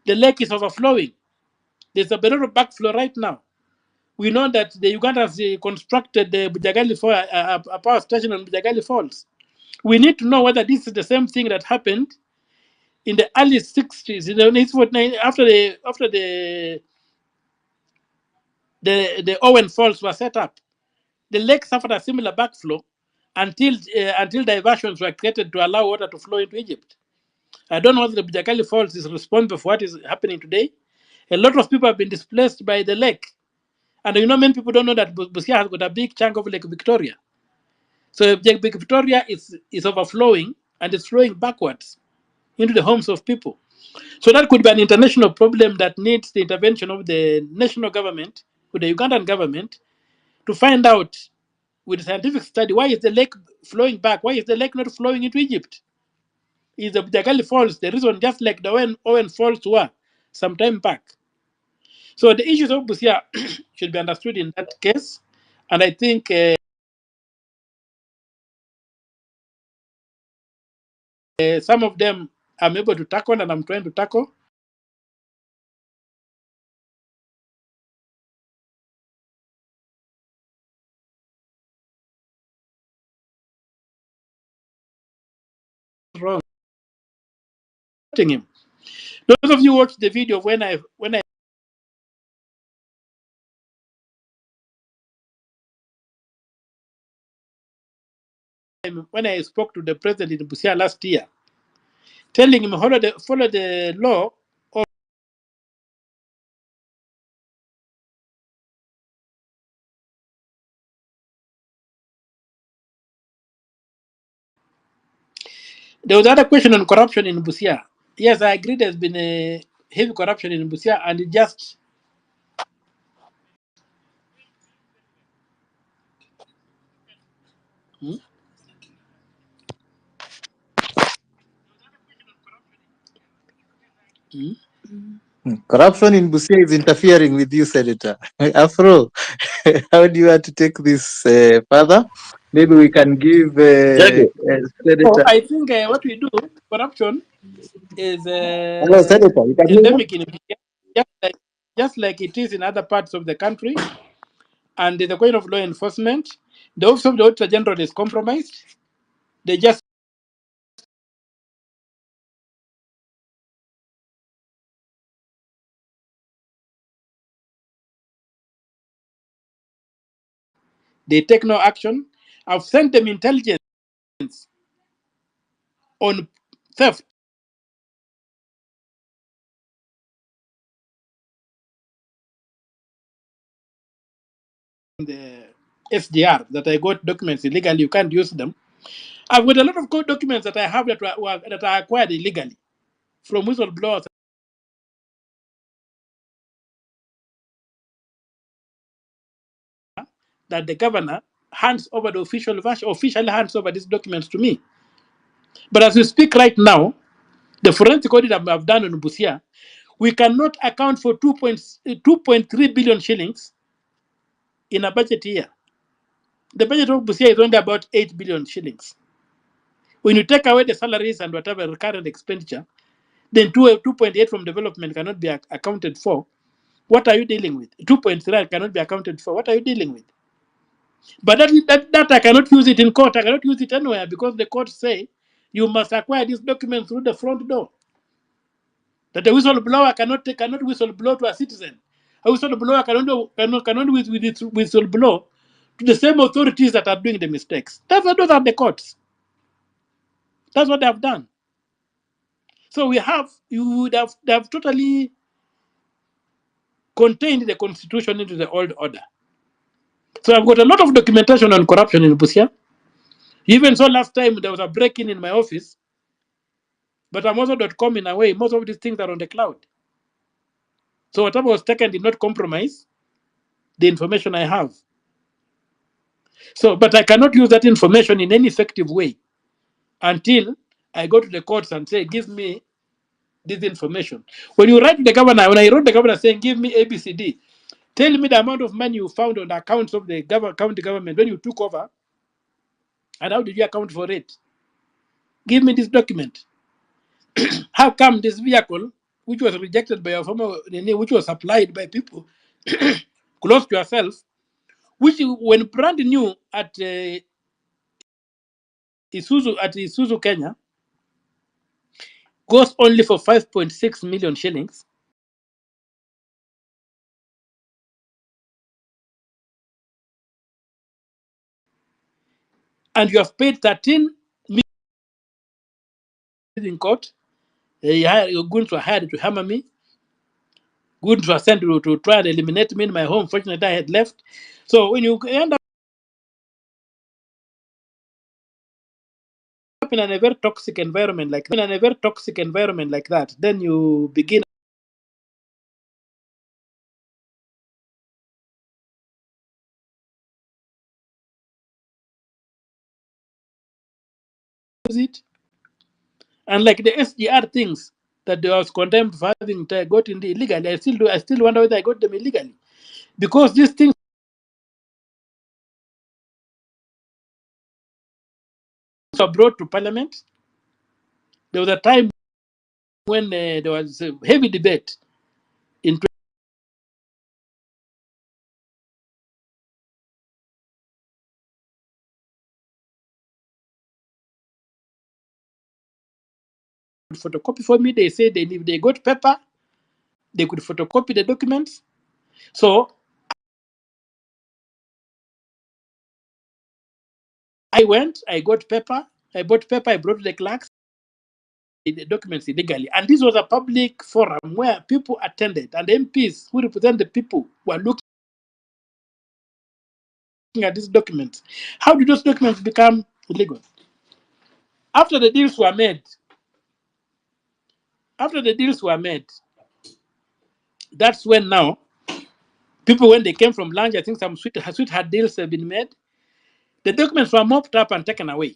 The lake is overflowing. There's a lot of backflow right now. We know that the Ugandans constructed the Bujagali a power station on Bujagali Falls. We need to know whether this is the same thing that happened in the early 60s, after the Owen Falls were set up. The lake suffered a similar backflow until diversions were created to allow water to flow into Egypt. I don't know whether the Bujagali Falls is responsible for what is happening today. A lot of people have been displaced by the lake. And many people don't know that Busia has got a big chunk of Lake Victoria. So Lake Victoria is overflowing and it's flowing backwards into the homes of people. So that could be an international problem that needs the intervention of the national government, with the Ugandan government, to find out with scientific study, why is the lake flowing back? Why is the lake not flowing into Egypt? Is the Bujagali Falls the reason, just like the Owen Falls were some time back? So the issues of Busia should be understood in that case. And I think some of them I'm able to tackle and I'm trying to tackle. Wrong. Him. Those of you who watched the video when I spoke to the president in Busia last year, telling him follow the law. There was another question on corruption in Busia. Yes, I agree. There's been a heavy corruption in Busia, and it just Corruption in Busia is interfering with you, Senator. Afro, how do you want to take this further? Maybe we can give Senator. I think what we do, corruption is Hello, Senator. You can hear me? endemic in Busia, just like it is in other parts of the country. And the question of law enforcement, the Office of the Auditor General is compromised. They just they take no action. I've sent them intelligence on theft. The SDR that I got documents illegally, you can't use them. I've got a lot of court documents that I have that I acquired illegally from whistleblowers that the governor hands over the official version, officially hands over these documents to me. But as we speak right now, the forensic audit I've done on Busia, we cannot account for 2.3 billion shillings in a budget year. The budget of Busia is only about 8 billion shillings. When you take away the salaries and whatever recurrent expenditure, then 2.8 from development cannot be accounted for. What are you dealing with? 2.3 cannot be accounted for. What are you dealing with? But that I cannot use it in court. I cannot use it anywhere because the court say you must acquire this document through the front door. That a whistleblower cannot whistleblow to a citizen. A whistleblower cannot whistleblow to the same authorities that are doing the mistakes. Those are the courts. That's what they have done. So they have totally contained the constitution into the old order. So I've got a lot of documentation on corruption in Busia. Even so, last time there was a break-in in my office, but I'm also.com in a way. Most of these things are on the cloud. So whatever was taken did not compromise the information I have. So, but I cannot use that information in any effective way until I go to the courts and say, give me this information. When you write to the governor, when I wrote the governor saying, give me ABCD, tell me the amount of money you found on the accounts of the county government when you took over, and how did you account for it? Give me this document. How come this vehicle, which was rejected by your former, which was supplied by people close to yourself, which when brand new at Isuzu Kenya, goes only for 5.6 million shillings, and you have paid 13 million in court. You're going to hire to hammer me. Going to send to try and eliminate me in my home. Fortunately, I had left. So when you end up in a very toxic environment like that, then you begin to use it. And like the SGR things that they was condemned for having got in the illegally, I still wonder whether I got them illegally. Because these things were brought to Parliament. There was a time when there was a heavy debate in photocopy for me. They said if they got paper, they could photocopy the documents. So I went, I got paper, I bought paper, I brought to the clerks the documents illegally. And this was a public forum where people attended, and MPs who represent the people were looking at these documents. How did those documents become illegal? After the deals were made, that's when now people, when they came from lunch, I think some sweetheart deals have been made. The documents were mopped up and taken away.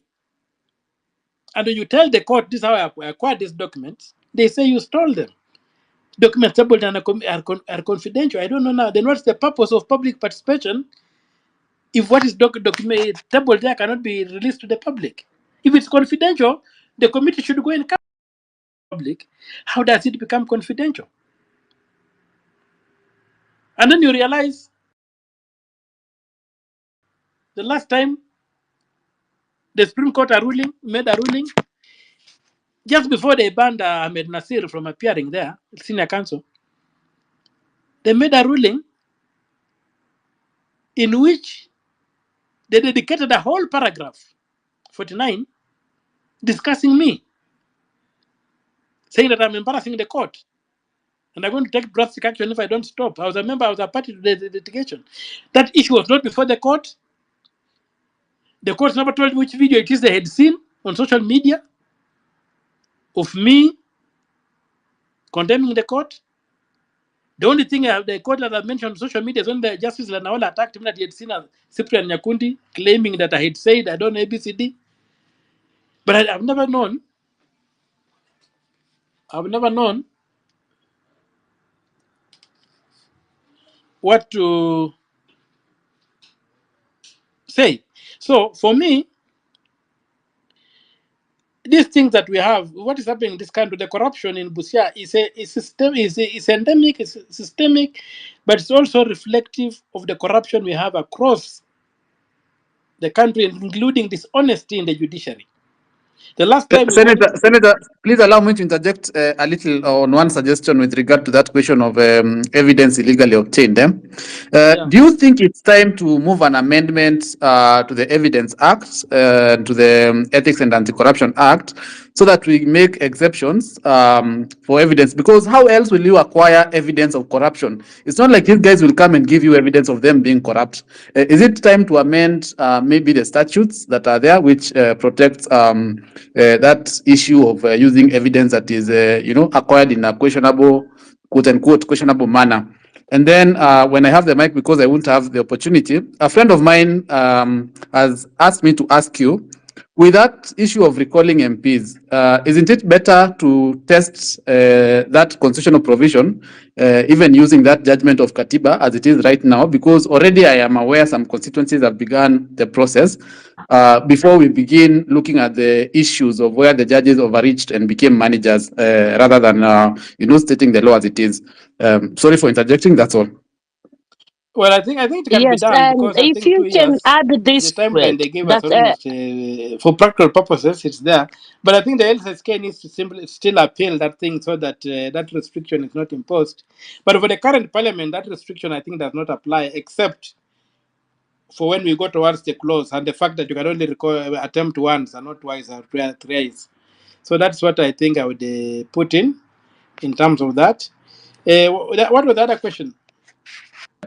And when you tell the court, this is how I acquired these documents, they say you stole them. Documents tabled and are confidential. I don't know now. Then what's the purpose of public participation if what is document tabled there cannot be released to the public? If it's confidential, the committee should go and come to the public. How does it become confidential? And then you realize the last time The Supreme Court made a ruling just before they banned Ahmed Nasir from appearing there, senior counsel. They made a ruling in which they dedicated a whole paragraph, 49, discussing me, saying that I'm embarrassing the court. And I'm going to take drastic action if I don't stop. I was a party to the litigation. That issue was not before the court. The court never told which video it is they had seen on social media of me condemning the court. The only thing the court that I mentioned on social media is when the Justice Lanaola attacked him that he had seen a Cyprian Nyakundi claiming that I had said I don't know ABCD. But I've never known what to say. So for me, these things that we have, what is happening in this country, the corruption in Busia is endemic, it's systemic, but it's also reflective of the corruption we have across the country, including dishonesty in the judiciary. The last time Senator, please allow me to interject a little on one suggestion with regard to that question of evidence illegally obtained. Yeah. Do you think it's time to move an amendment to the Evidence Act, to the Ethics and Anti-Corruption Act, so that we make exceptions for evidence? Because how else will you acquire evidence of corruption? It's not like these guys will come and give you evidence of them being corrupt. Is it time to amend maybe the statutes that are there, which protect that issue of using evidence that is, acquired in a questionable, quote unquote, questionable manner? And then when I have the mic, because I won't have the opportunity, a friend of mine has asked me to ask you, with that issue of recalling MPs, isn't it better to test that constitutional provision, even using that judgment of Katiba as it is right now? Because already I am aware some constituencies have begun the process before we begin looking at the issues of where the judges overreached and became managers rather than stating the law as it is. Sorry for interjecting. That's all. Well, I think it can be Yes, done and because I if think you 2 can years, add the this timeline word, they gave us that almost for practical purposes, it's there. But I think the LSSK needs to simply still appeal that thing so that that restriction is not imposed. But for the current parliament, that restriction I think does not apply, except for when we go towards the close and the fact that you can only attempt once and not twice or thrice. So that's what I think I would put in terms of that. What was the other question?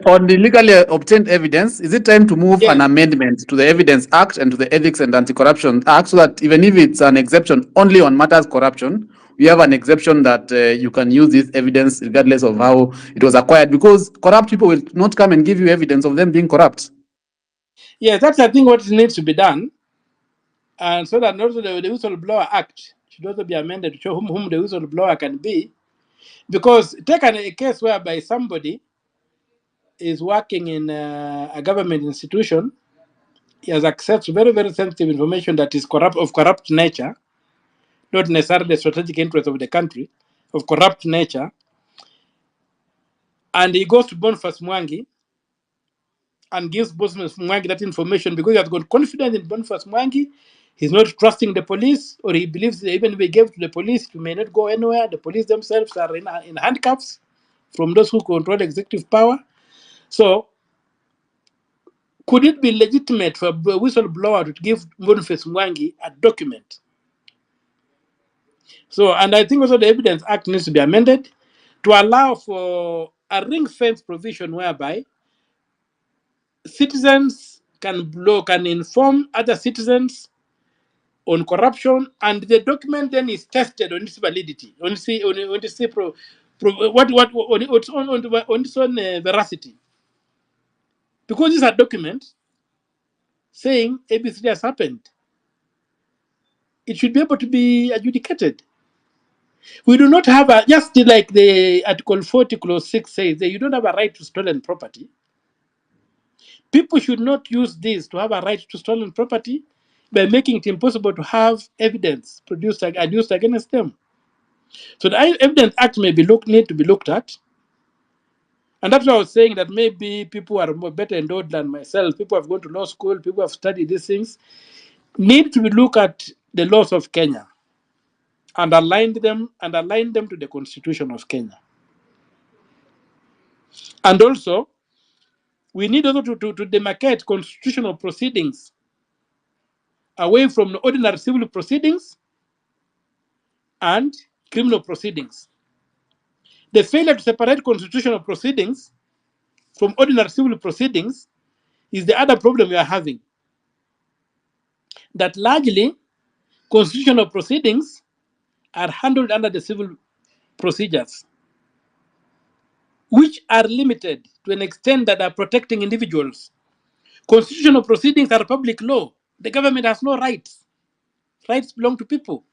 On the legally obtained evidence, is it time to move an Yes. amendment to the Evidence Act and to the Ethics and Anti-Corruption Act so that even if it's an exception only on matters corruption, we have an exception that you can use this evidence regardless of how it was acquired? Because corrupt people will not come and give you evidence of them being corrupt. Yes, that's I think what needs to be done. And so that also the Whistleblower Act should also be amended to show whom the whistleblower can be. Because take a case whereby somebody is working in a government institution, he has access to very, very sensitive information that is corrupt nature, not necessarily the strategic interest of the country, of corrupt nature, and he goes to Boniface Mwangi and gives Boniface Mwangi that information because he has got confidence in Boniface Mwangi. He's not trusting the police, or he believes that even if he gave to the police, he may not go anywhere. The police themselves are in handcuffs from those who control executive power. So, could it be legitimate for a whistleblower to give Boniface Mwangi a document? So, and I think also the Evidence Act needs to be amended to allow for a ring-fence provision whereby citizens can inform other citizens on corruption, and the document then is tested on its validity, on its own veracity. Because these are documents saying ABCD has happened, it should be able to be adjudicated. We do not have just like the Article 40 Clause 6 says that you don't have a right to stolen property. People should not use this to have a right to stolen property by making it impossible to have evidence produced against them. So the Evidence Act need to be looked at. And that's why I was saying that maybe people are more better endowed than myself. People have gone to law school, people have studied these things. need to look at the laws of Kenya and align them to the Constitution of Kenya. And also, we need also to demarcate constitutional proceedings away from the ordinary civil proceedings and criminal proceedings. The failure to separate constitutional proceedings from ordinary civil proceedings is the other problem we are having. That largely, constitutional proceedings are handled under the civil procedures, which are limited to an extent that are protecting individuals. Constitutional proceedings are public law. The government has no rights. Rights belong to people.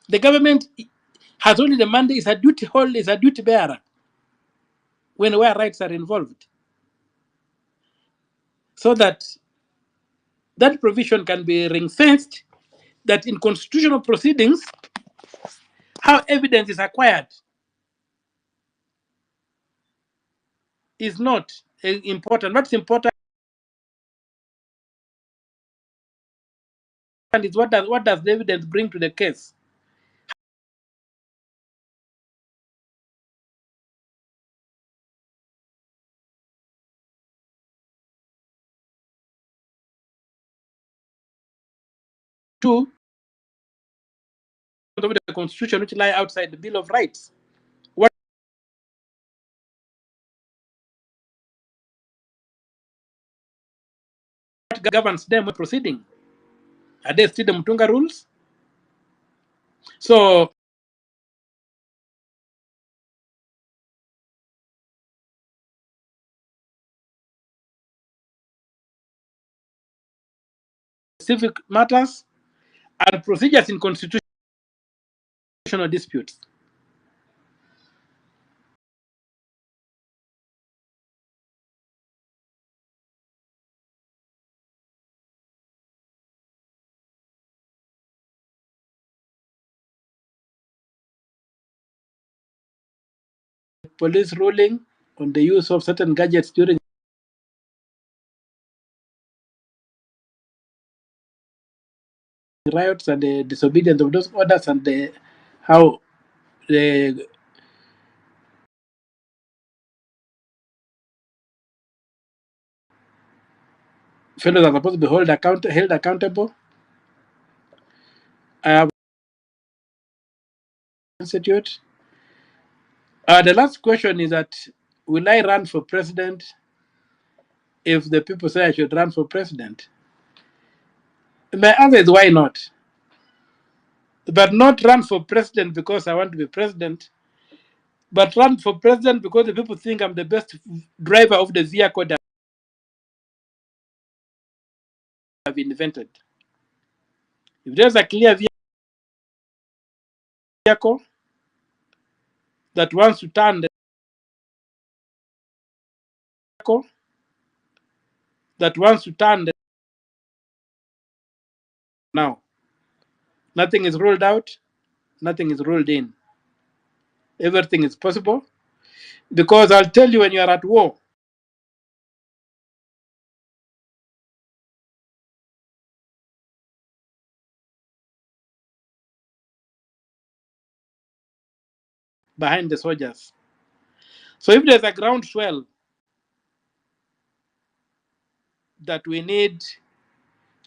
The government has only the mandate, is a duty holder, is a duty bearer where rights are involved. So that provision can be ring-fenced, that in constitutional proceedings, how evidence is acquired is not important. What's important is what does the evidence bring to the case. Two, of the Constitution which lie outside the Bill of Rights. What governs them when proceeding? Are they still the Mutunga rules? So civic matters and procedures in constitutional disputes. Police ruling on the use of certain gadgets during riots and the disobedience of those orders, and how the fellows are supposed to be held accountable. I have institute. The last question is that, will I run for president if the people say I should run for president? My answer is why not? But not run for president because I want to be president, but run for president because the people think I'm the best driver of the vehicle that I've invented. If there's a clear vehicle that wants to turn the vehicle, that wants to turn the now, nothing is ruled out, nothing is ruled in. Everything is possible, because I'll tell you, when you are at war, behind the soldiers. So if there's a groundswell that we need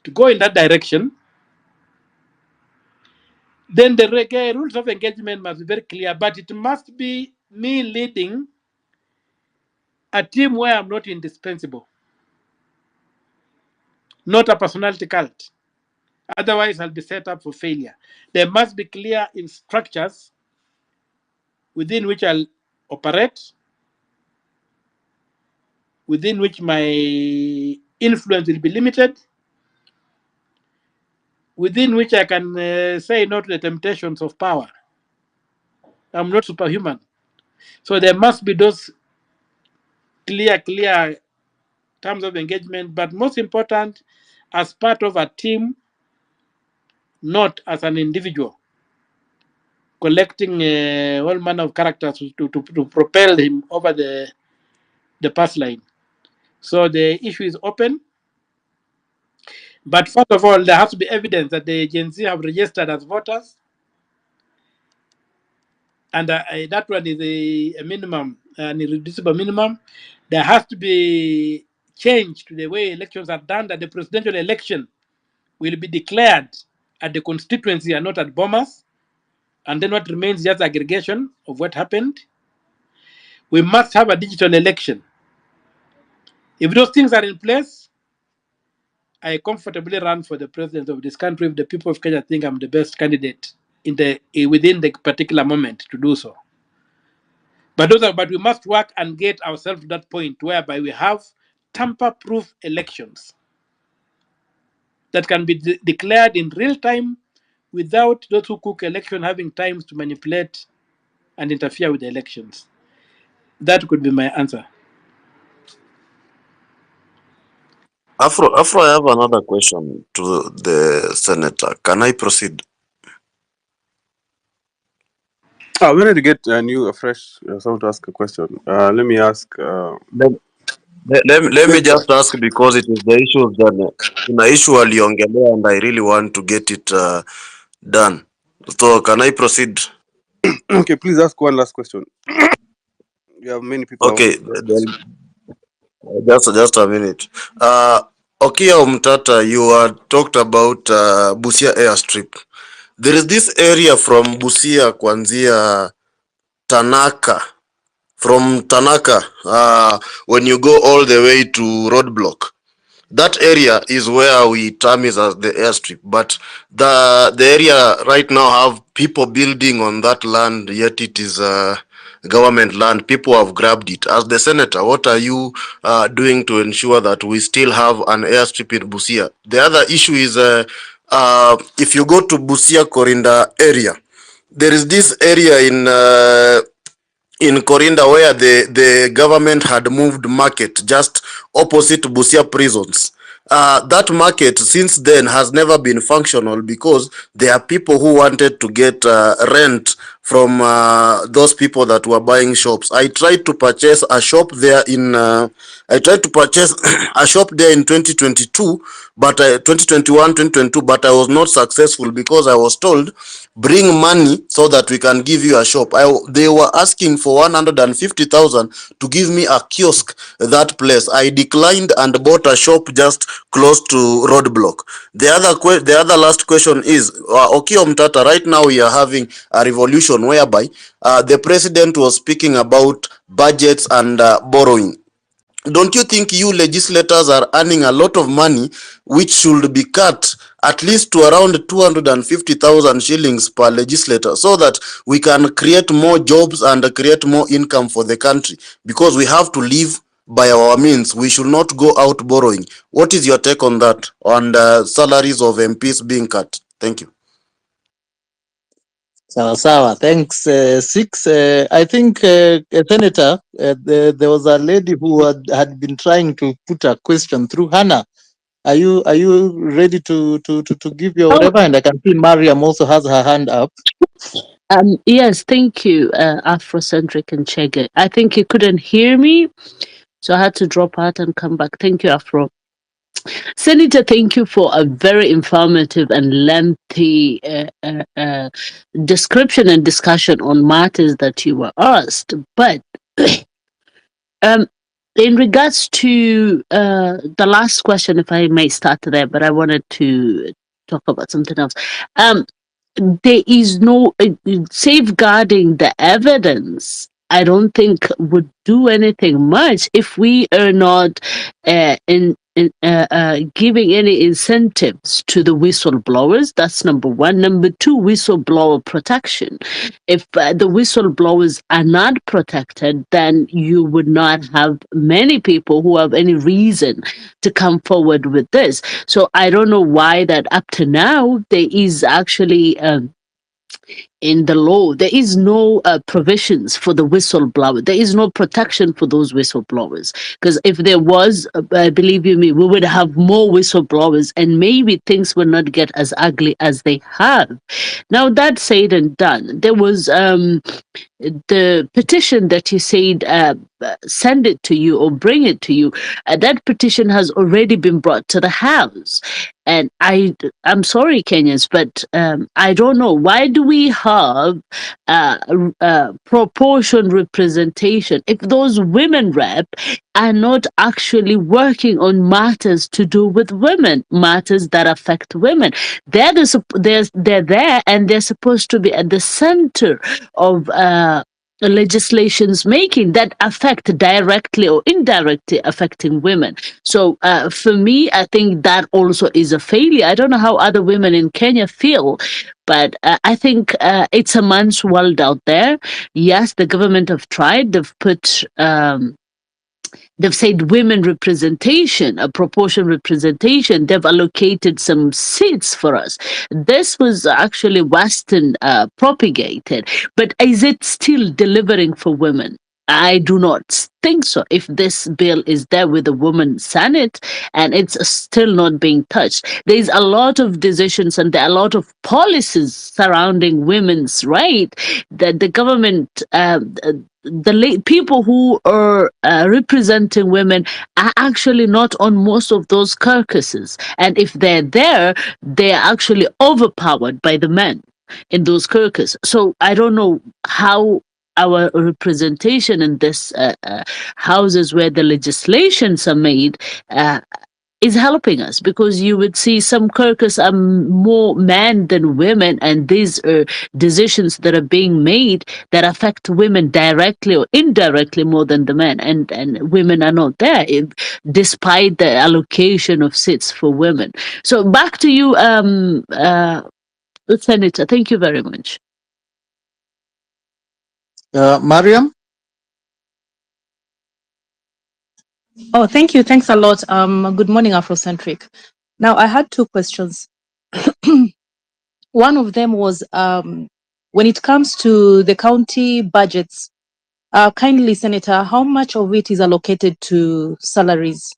to go in that direction, then the rules of engagement must be very clear, but it must be me leading a team where I'm not indispensable, not a personality cult. Otherwise, I'll be set up for failure. There must be clear in structures within which I'll operate, within which my influence will be limited, within which I can say no to the temptations of power. I'm not superhuman. So there must be those clear terms of engagement, but most important, as part of a team, not as an individual, collecting all manner of characters to propel him over the pass line. So the issue is open. But first of all, there has to be evidence that the agency have registered as voters, and that one is a minimum, an irreducible minimum. There has to be change to the way elections are done, that the presidential election will be declared at the constituency and not at Bomas, and then what remains just aggregation of what happened. We must have a digital election. If those things are in place, I comfortably run for the president of this country if the people of Kenya think I'm the best candidate within the particular moment to do so. But we must work and get ourselves to that point whereby we have tamper-proof elections that can be declared in real time without those who cook election having times to manipulate and interfere with the elections. That could be my answer. Afro, I have another question to the senator. Can I proceed? We need to get a fresh someone to ask a question. Let me ask. Let me just ask, because it is the issue that kuna issue aliongelea and I really want to get it done. So can I proceed? Okay, please ask one last question. We have many people. Okay, then just a minute. Okiya Umtata, you talked about Busia airstrip. There is this area from Busia kuanzia Tanaka. From Tanaka, when you go all the way to Roadblock, that area is where we term it as the airstrip. But the area right now have people building on that land, yet it is government land. People have grabbed it. As the senator, what are you doing to ensure that we still have an airstrip in Busia? The other issue is if you go to Busia Korinda area, there is this area in Korinda where the government had moved market just opposite Busia prisons. That market since then has never been functional because there are people who wanted to get rent from those people that were buying shops. I tried to purchase a shop there in I tried to purchase a shop there in 2022, but 2021, 2022, but I was not successful because I was told bring money so that we can give you a shop. They were asking for 150,000 to give me a kiosk that place. I declined and bought a shop just close to Roadblock. The other last question is Okiya Umtata, right now we are having a revolution whereby the president was speaking about budgets and borrowing. Don't you think you legislators are earning a lot of money which should be cut at least to around 250,000 shillings per legislator so that we can create more jobs and create more income for the country? Because we have to live by our means. We should not go out borrowing. What is your take on that? On the salaries of MPs being cut? Thank you. Sawa. Thanks, Six. I think, Senator, there was a lady who had been trying to put a question through. Hannah, are you ready to give your whatever? And I can see Mariam also has her hand up. Yes, thank you, Afrocentric and Chege. I think you couldn't hear me, so I had to drop out and come back. Thank you, Afro. Senator, thank you for a very informative and lengthy description and discussion on matters that you were asked. But in regards to the last question, if I may start there, but I wanted to talk about something else. There is no safeguarding the evidence. I don't think would do anything much if we are not giving any incentives to the whistleblowers. That's number one. Number two, whistleblower protection. If the whistleblowers are not protected, then you would not have many people who have any reason to come forward with this. So I don't know why that up to now there is actually in the law. There is no provisions for the whistleblower. There is no protection for those whistleblowers. Because if there was, believe you me, we would have more whistleblowers, and maybe things would not get as ugly as they have. Now, that said and done, there was the petition that you said send it to you or bring it to you. That petition has already been brought to the House. And I'm sorry, Kenyans, but I don't know, why do we have proportion representation if those women rep are not actually working on matters to do with women, matters that affect women? They're there, and they're supposed to be at the center of legislations making that affect directly or indirectly affecting women. So for me, I think that also is a failure. I don't know how other women in Kenya feel, but I think it's a man's world out there. Yes, the government have tried. They've said women representation, a proportion representation. They've allocated some seats for us. This was actually Western propagated, but is it still delivering for women? I do not think so. If this bill is there with the woman Senate and it's still not being touched, there's a lot of decisions and there are a lot of policies surrounding women's right that the government, people who are representing women are actually not on most of those caucuses. And if they're there, they're actually overpowered by the men in those caucuses. So I don't know how our representation in this houses where the legislations are made is helping us, because you would see some caucus are more men than women, and these are decisions that are being made that affect women directly or indirectly more than the men, and women are not there despite the allocation of seats for women. So back to you, Senator. Thank you very much. Mariam? Oh, thank you. Thanks a lot. Good morning, Afrocentric. Now, I had two questions. One of them was when it comes to the county budgets, kindly, Senator, how much of it is allocated to salaries?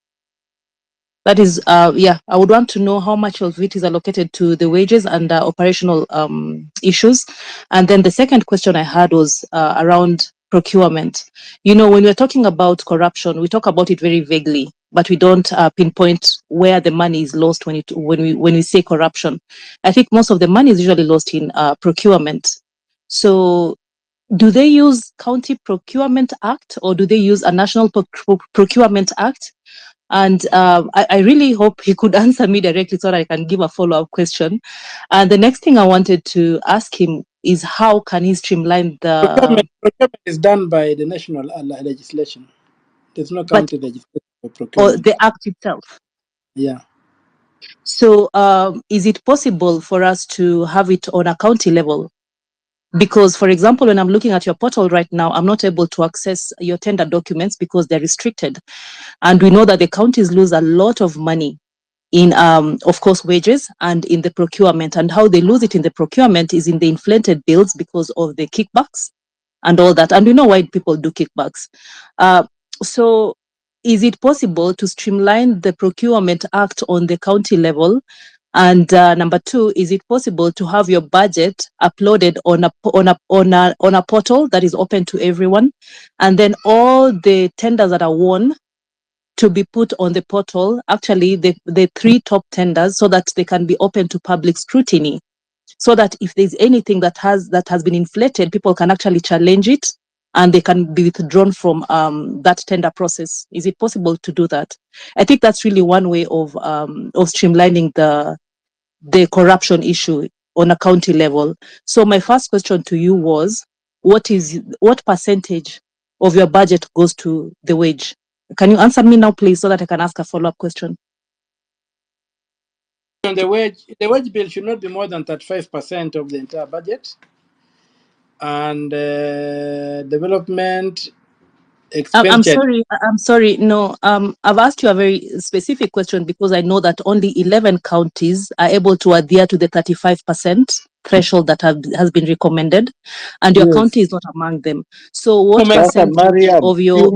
That is, I would want to know how much of it is allocated to the wages and operational issues. And then the second question I had was around procurement. You know, when we're talking about corruption, we talk about it very vaguely, but we don't pinpoint where the money is lost when we say corruption. I think most of the money is usually lost in procurement. So do they use County Procurement Act, or do they use a National Procurement Act? And I really hope he could answer me directly so that I can give a follow-up question. And the next thing I wanted to ask him is how can he streamline the... Procurement is done by the national legislation. There's no county legislation for procurement. Or the act itself? Yeah. So is it possible for us to have it on a county level? Because, for example, when I'm looking at your portal right now, I'm not able to access your tender documents because they're restricted. And we know that the counties lose a lot of money in, of course, wages and in the procurement. And how they lose it in the procurement is in the inflated bills because of the kickbacks and all that. And we know why people do kickbacks. So is it possible to streamline the Procurement Act on the county level? And number two, is it possible to have your budget uploaded on a portal that is open to everyone, and then all the tenders that are won to be put on the portal, actually the three top tenders, so that they can be open to public scrutiny, so that if there's anything that has been inflated, people can actually challenge it and they can be withdrawn from that tender process. Is it possible to do that? I think that's really one way of streamlining the corruption issue on a county level. So my first question to you was, what percentage of your budget goes to the wage? Can you answer me now, please, so that I can ask a follow-up question? And the wage bill should not be more than 35% of the entire budget. And development expenditure. I'm sorry. No, I've asked you a very specific question because I know that only 11 counties are able to adhere to the 35%. threshold that has been recommended, and your Yes. county is not among them. So what my- Sasa percentage Mariam, of your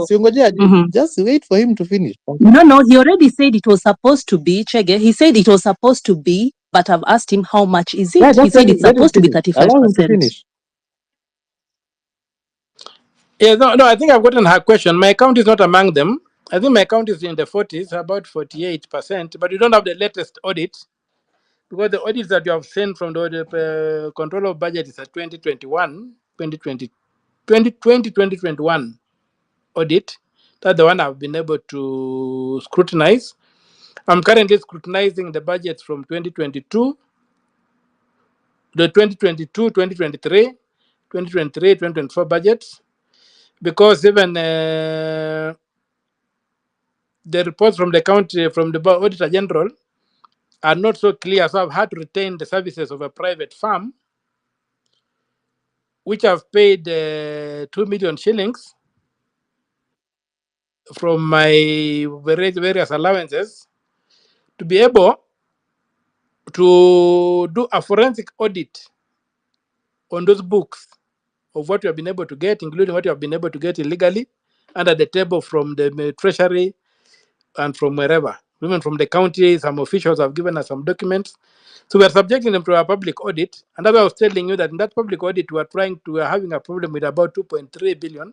siungojea, Mhm. just wait for him to finish. No, he already said it was supposed to be, Chege. He said it was supposed to be, but I've asked him how much is Yeah, it. He just said it's let him supposed to be finish. Allow him to 35%. finish. Yeah, no, I think I've gotten her question. My account is not among them. I think my account is in the 40s, about 48%, but you don't have the latest audit because the audits that you have sent from the control of budget is a 2021, 2020, 2020, 2021 audit. That's the one I've been able to scrutinize. I'm currently scrutinizing the budgets from 2022, the 2022, 2023, 2023, 2024 budgets, because even the reports from the county, from the Auditor General, are not so clear. So I've had to retain the services of a private firm, which I've paid 2 million shillings from my various allowances to be able to do a forensic audit on those books of what you have been able to get, including what you have been able to get illegally under the table from the treasury and from wherever. Even from the county, some officials have given us some documents. So we're subjecting them to a public audit. And that's why I was telling you that in that public audit, we are having a problem with about 2.3 billion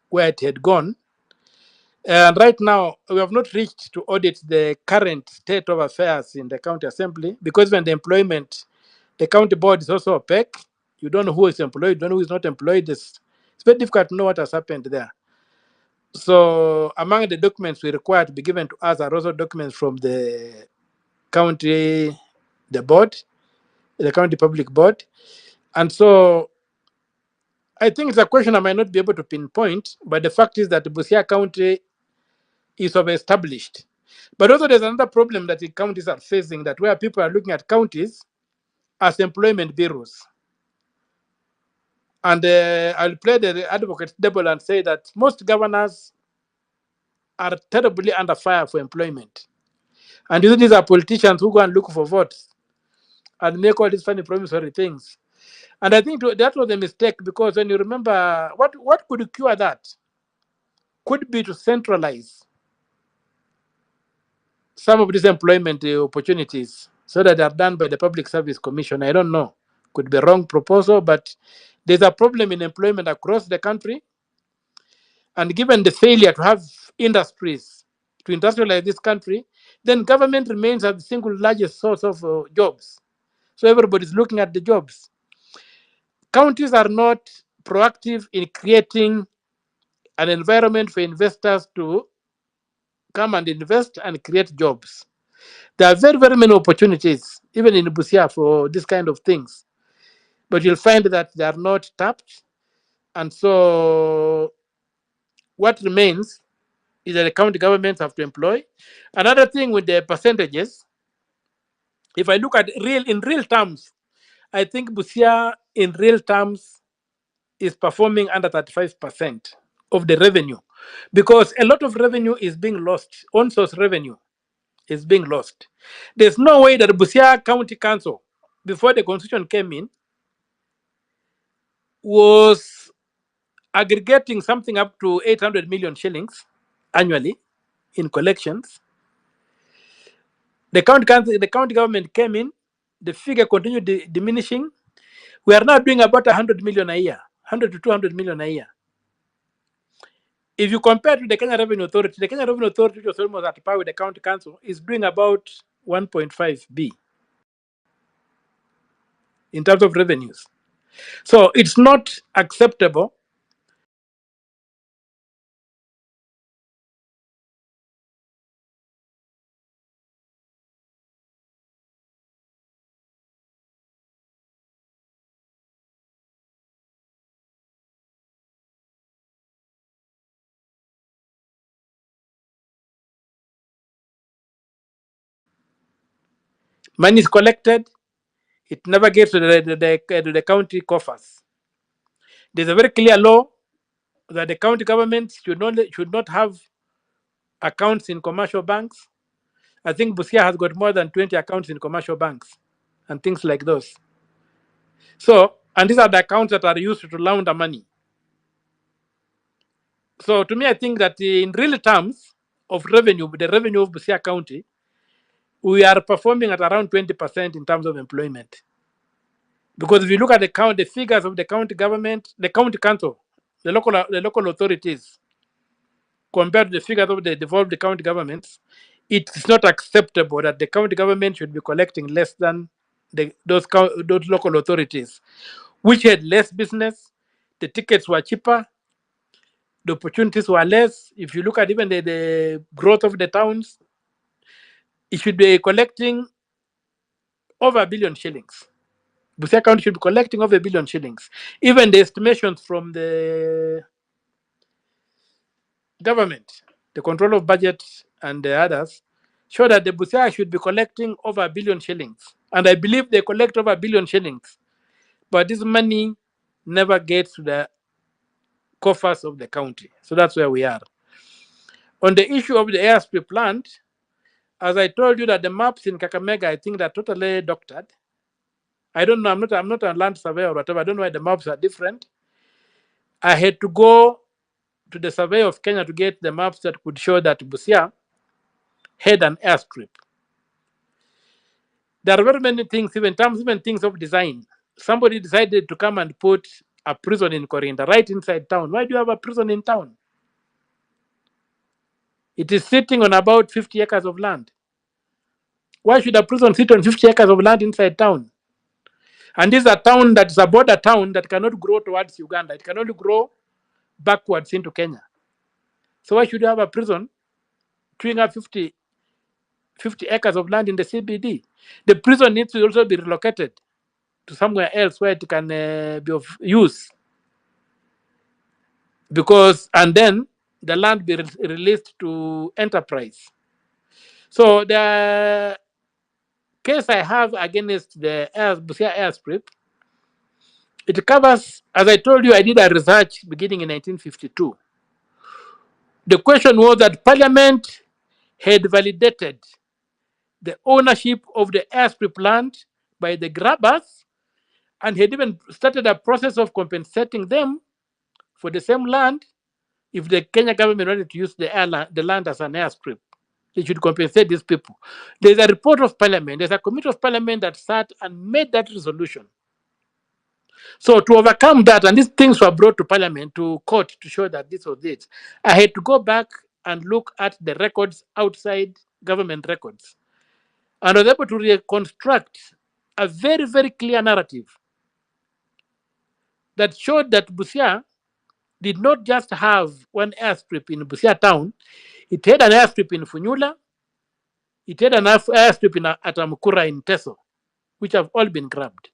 where it had gone. And right now, we have not reached to audit the current state of affairs in the county assembly because when the employment, the county board is also opaque. You don't know who is employed, you don't know who is not employed. It's very difficult to know what has happened there. So among the documents we require to be given to us are also documents from the county, the board, the county public board. And so I think it's a question I might not be able to pinpoint, but the fact is that the Busia County is over-established. But also there's another problem that the counties are facing, that where people are looking at counties as employment bureaus. And I'll play the advocate devil and say that most governors are terribly under fire for employment. And these are politicians who go and look for votes and make all these funny promissory things. And I think that was a mistake because when you remember, what could cure that? Could be to centralize some of these employment opportunities so that they are done by the Public Service Commission. I don't know. Could be a wrong proposal, but there's a problem in employment across the country. And given the failure to have industries to industrialize this country, then government remains as the single largest source of jobs. So everybody's looking at the jobs. Counties are not proactive in creating an environment for investors to come and invest and create jobs. There are very, very many opportunities, even in Busia, for this kind of things. But you'll find that they are not tapped. And so what remains is that the county governments have to employ. Another thing with the percentages, if I look at in real terms, I think Busia in real terms is performing under 35% of the revenue because a lot of revenue is being lost. On source revenue is being lost. There's no way that Busia County Council, before the constitution came in, was aggregating something up to 800 million shillings annually in collections. The county government came in, the figure continued diminishing. We are now doing about 100 million a year, 100 to 200 million a year. If you compare to the Kenya Revenue Authority, which was almost at par with the county council, is doing about 1.5 B in terms of revenues. So it's not acceptable. Money is collected, it never gets to the county coffers. There's a very clear law that the county government should not have accounts in commercial banks. I think Busia has got more than 20 accounts in commercial banks and things like those. So, and these are the accounts that are used to launder money. So to me, I think that in real terms of revenue, the revenue of Busia County, we are performing at around 20% in terms of employment. Because if you look at the figures of the county government, the county council, the local authorities, compared to the figures of the devolved county governments, it's not acceptable that the county government should be collecting less than those local authorities, which had less business, the tickets were cheaper, the opportunities were less. If you look at even the growth of the towns, it should be collecting over 1 billion shillings. Busia County should be collecting over 1 billion shillings. Even the estimations from the government, the control of budget and the others, show that the Busia should be collecting over 1 billion shillings. And I believe they collect over 1 billion shillings. But this money never gets to the coffers of the county. So that's where we are. On the issue of the airstrip plant, as I told you that the maps in Kakamega, I think they're totally doctored. I don't know, I'm not a land surveyor or whatever. I don't know why the maps are different. I had to go to the survey of Kenya to get the maps that could show that Busia had an airstrip. There are very many things, even things of design. Somebody decided to come and put a prison in Corinda, right inside town. Why do you have a prison in town? It is sitting on about 50 acres of land. Why should a prison sit on 50 acres of land inside town? And this is a town that is a border town that cannot grow towards Uganda. It can only grow backwards into Kenya. So why should you have a prison chewing up 50 acres of land in the CBD? The prison needs to also be relocated to somewhere else where it can be of use. And then the land be released to enterprise. So the case I have against the Busia airstrip, it covers, as I told you, I did a research beginning in 1952. The question was that Parliament had validated the ownership of the airstrip land by the grabbers and had even started a process of compensating them for the same land. If the Kenya government wanted to use the land as an airstrip, they should compensate these people. There's a report of Parliament, there's a committee of Parliament that sat and made that resolution. So to overcome that, and these things were brought to Parliament, to court, to show that this was it, I had to go back and look at the records outside government records. And I was able to reconstruct a very, very clear narrative that showed that Busia did not just have one airstrip in Busia town, it had an airstrip in Funyula, it had an airstrip in Atamukura in Teso, which have all been grabbed.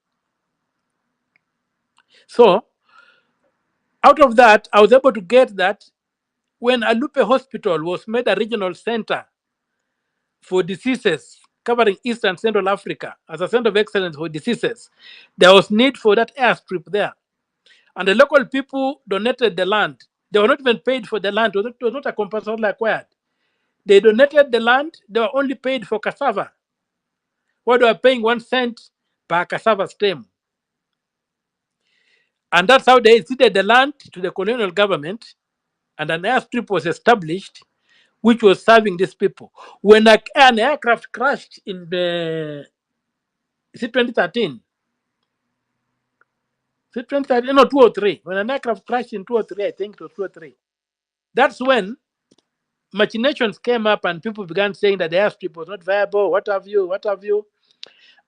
So out of that, I was able to get that when Alupe Hospital was made a regional center for diseases covering East and Central Africa as a center of excellence for diseases, there was need for that airstrip there. And the local people donated the land. They were not even paid for the land. It was not a compulsory acquired. They donated the land. They were only paid for cassava. What they were paying 1 cent per cassava stem. And that's how they ceded the land to the colonial government, and an airstrip was established which was serving these people. When an aircraft crashed in the, is it 2013? Is it 2013? No, 203. When an aircraft crashed in 203, I think it was 203. That's when machinations came up and people began saying that the airstrip was not viable, what have you.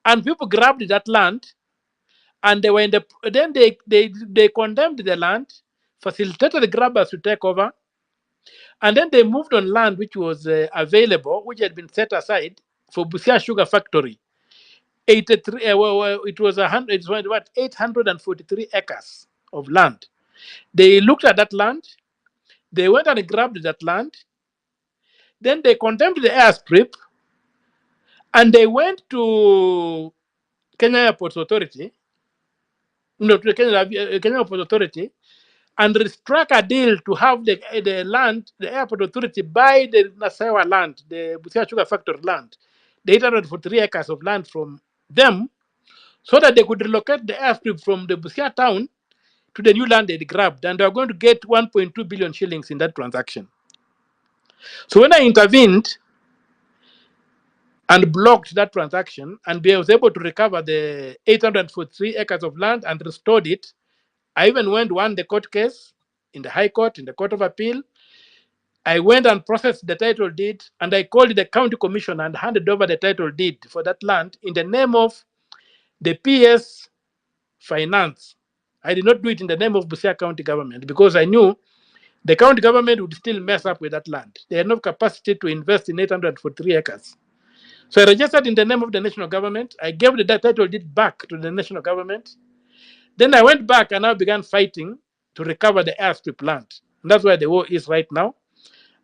And people grabbed that land and they were in the, then they condemned the land, facilitated the grabbers to take over, and then they moved on land which was available, which had been set aside for Busia Sugar Factory. 83, it was 843 acres of land. They looked at that land, they went and grabbed that land, then they condemned the airstrip, and they went to Kenya Airports Authority, no, to the Kenya Airports Authority, and struck a deal to have the land, the airport authority, buy the Nasewa land, the Busia Sugar Factory land, the 843 acres of land from them, so that they could relocate the airstrip from the Busia town to the new land they grabbed, and they are going to get 1.2 billion shillings in that transaction. So when I intervened and blocked that transaction, and I was able to recover the 843 acres of land and restored it, I even won the court case in the High Court, in the Court of Appeal. I went and processed the title deed, and I called the county commission and handed over the title deed for that land in the name of the PS Finance. I did not do it in the name of Busia County government because I knew the county government would still mess up with that land. They had no capacity to invest in 843 acres. So I registered in the name of the national government. I gave the title deed back to the national government. Then I went back and I began fighting to recover the airstrip land. And that's where the war is right now.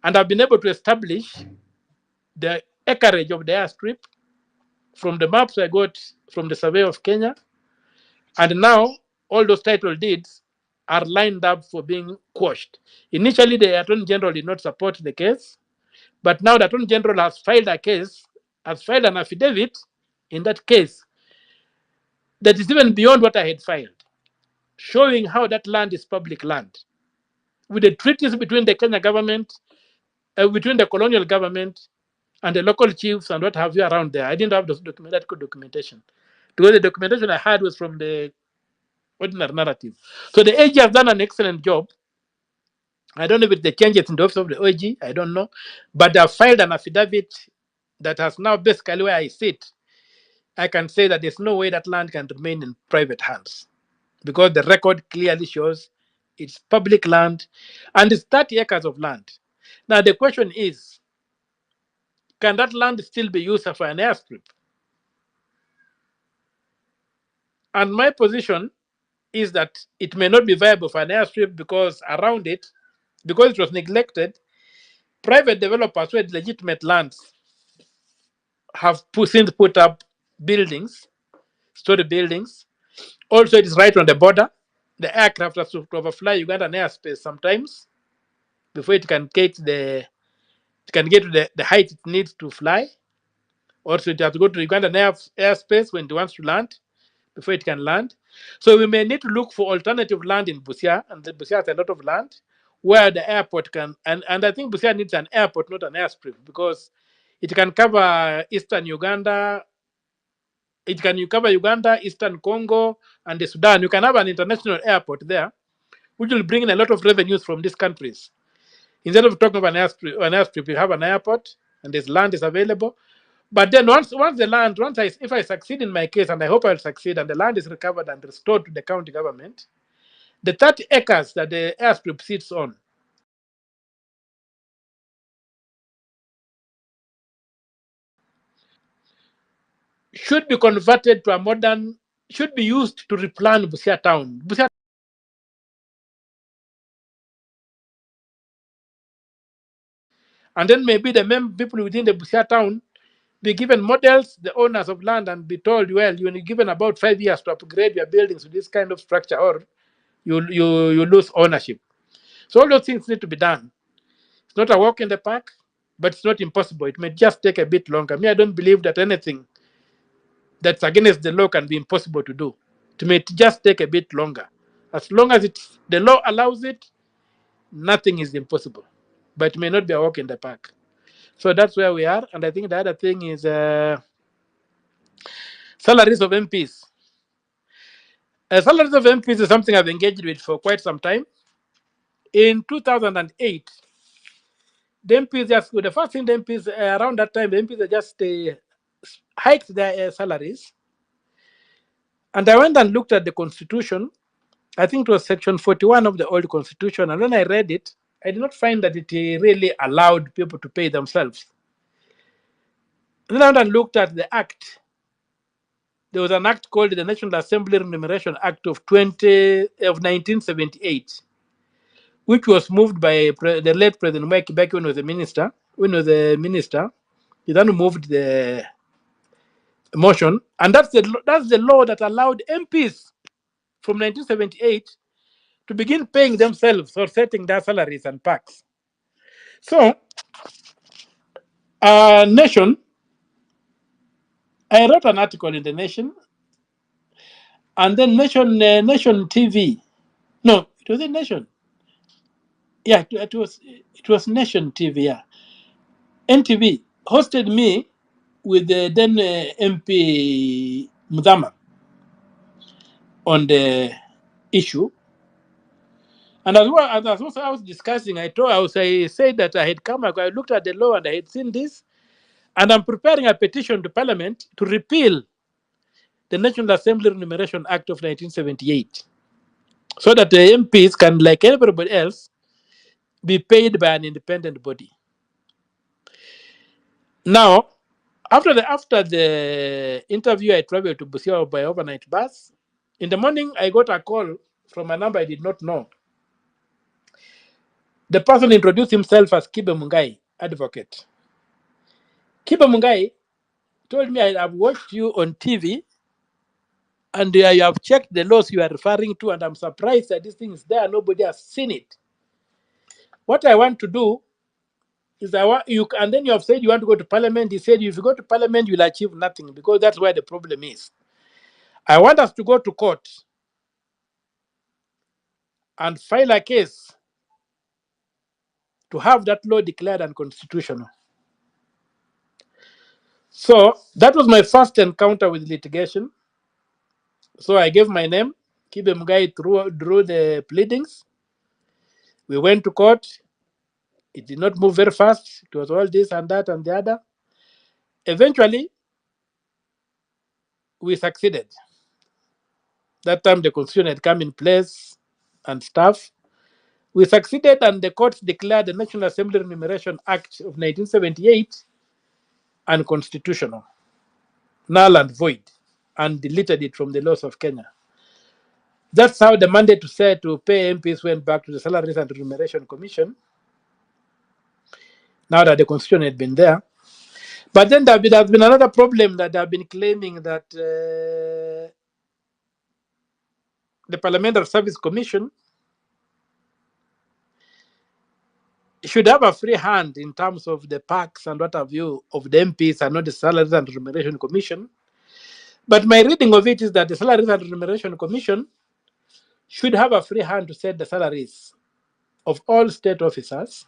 And I've been able to establish the acreage of the airstrip from the maps I got from the survey of Kenya. And now all those title deeds are lined up for being quashed. Initially, the Attorney General did not support the case, but now the Attorney General has filed a case, has filed an affidavit in that case that is even beyond what I had filed, showing how that land is public land. With the treaties between the Kenya government, between the colonial government and the local chiefs and what have you around there. I didn't have those documentation. Because the documentation I had was from the ordinary narrative. So the AG has done an excellent job. I don't know if it's the changes in the office of the OG, I don't know. But they have filed an affidavit that has now basically where I sit. I can say that there's no way that land can remain in private hands because the record clearly shows it's public land and it's 30 acres of land. Now, the question is, can that land still be used for an airstrip? And my position is that it may not be viable for an airstrip because around it, because it was neglected, private developers with legitimate lands have since put up buildings, story buildings. Also, it is right on the border. The aircraft has to overfly Ugandan airspace sometimes before it can get to the height it needs to fly. Also, it has to go to Ugandan airspace when it wants to land before it can land. So we may need to look for alternative land in Busia, and Busia has a lot of land where the airport can, and I think Busia needs an airport, not an airstrip, because it can cover eastern Uganda, it can cover Uganda, eastern Congo, and the Sudan. You can have an international airport there, which will bring in a lot of revenues from these countries. Instead of talking about an airstrip, you have an airport, and this land is available. But then once the land, if I succeed in my case, and I hope I'll succeed, and the land is recovered and restored to the county government, the 30 acres that the airstrip sits on should be converted to a modern, should be used to replan Busia town. And then maybe the people within the Busia town be given models, the owners of land, and be told, well, you're given about 5 years to upgrade your buildings to this kind of structure, or you lose ownership. So all those things need to be done. It's not a walk in the park, but it's not impossible. It may just take a bit longer. Me, I don't believe that anything that's against the law can be impossible to do. It may just take a bit longer. As long as the law allows it, nothing is impossible. But it may not be a walk in the park. So that's where we are. And I think the other thing is salaries of MPs. Salaries of MPs is something I've engaged with for quite some time. In 2008, the MPs the first thing the MPs, around that time, the MPs just hiked their salaries. And I went and looked at the constitution. I think it was section 41 of the old constitution. And when I read it, I did not find that it really allowed people to pay themselves. Then I went and looked at the act. There was an act called the National Assembly Remuneration Act of 1978, which was moved by the late President Mwai Kibaki when he was a minister. He then moved the motion, and that's the law that allowed MPs from 1978 to begin paying themselves or setting their salaries and packs. So, Nation, I wrote an article in the Nation And then Nation TV. No, it was a Nation. Yeah, it was Nation TV. Yeah, NTV hosted me with the then MP Mudama on the issue. And as I was discussing, I said that I had come, I looked at the law and I had seen this, and I'm preparing a petition to Parliament to repeal the National Assembly Remuneration Act of 1978, so that the MPs can, like everybody else, be paid by an independent body. Now, after the interview, I traveled to Busia by overnight bus. In the morning, I got a call from a number I did not know. The person introduced himself as Kibe Mungai, advocate. Kibe Mungai told me, I have watched you on TV and you have checked the laws you are referring to, and I'm surprised that this thing is there. Nobody has seen it. What I want to do is and then you have said you want to go to Parliament. He said, if you go to Parliament, you'll achieve nothing, because that's where the problem is. I want us to go to court and file a case to have that law declared unconstitutional. So that was my first encounter with litigation. So I gave my name. Kibe Mugai drew the pleadings. We went to court. It did not move very fast. It was all this and that and the other. Eventually, we succeeded. That time the constitution had come in place and stuff. We succeeded, and the court declared the National Assembly Remuneration Act of 1978 unconstitutional, null and void, and deleted it from the laws of Kenya. That's how the mandate to pay MPs went back to the Salaries and Remuneration Commission, now that the constitution had been there. But then there's been another problem that they have been claiming that the Parliamentary Service Commission should have a free hand in terms of the packs and what have you of the MPs, and not the Salaries and Remuneration Commission. But my reading of it is that the Salaries and Remuneration Commission should have a free hand to set the salaries of all state officers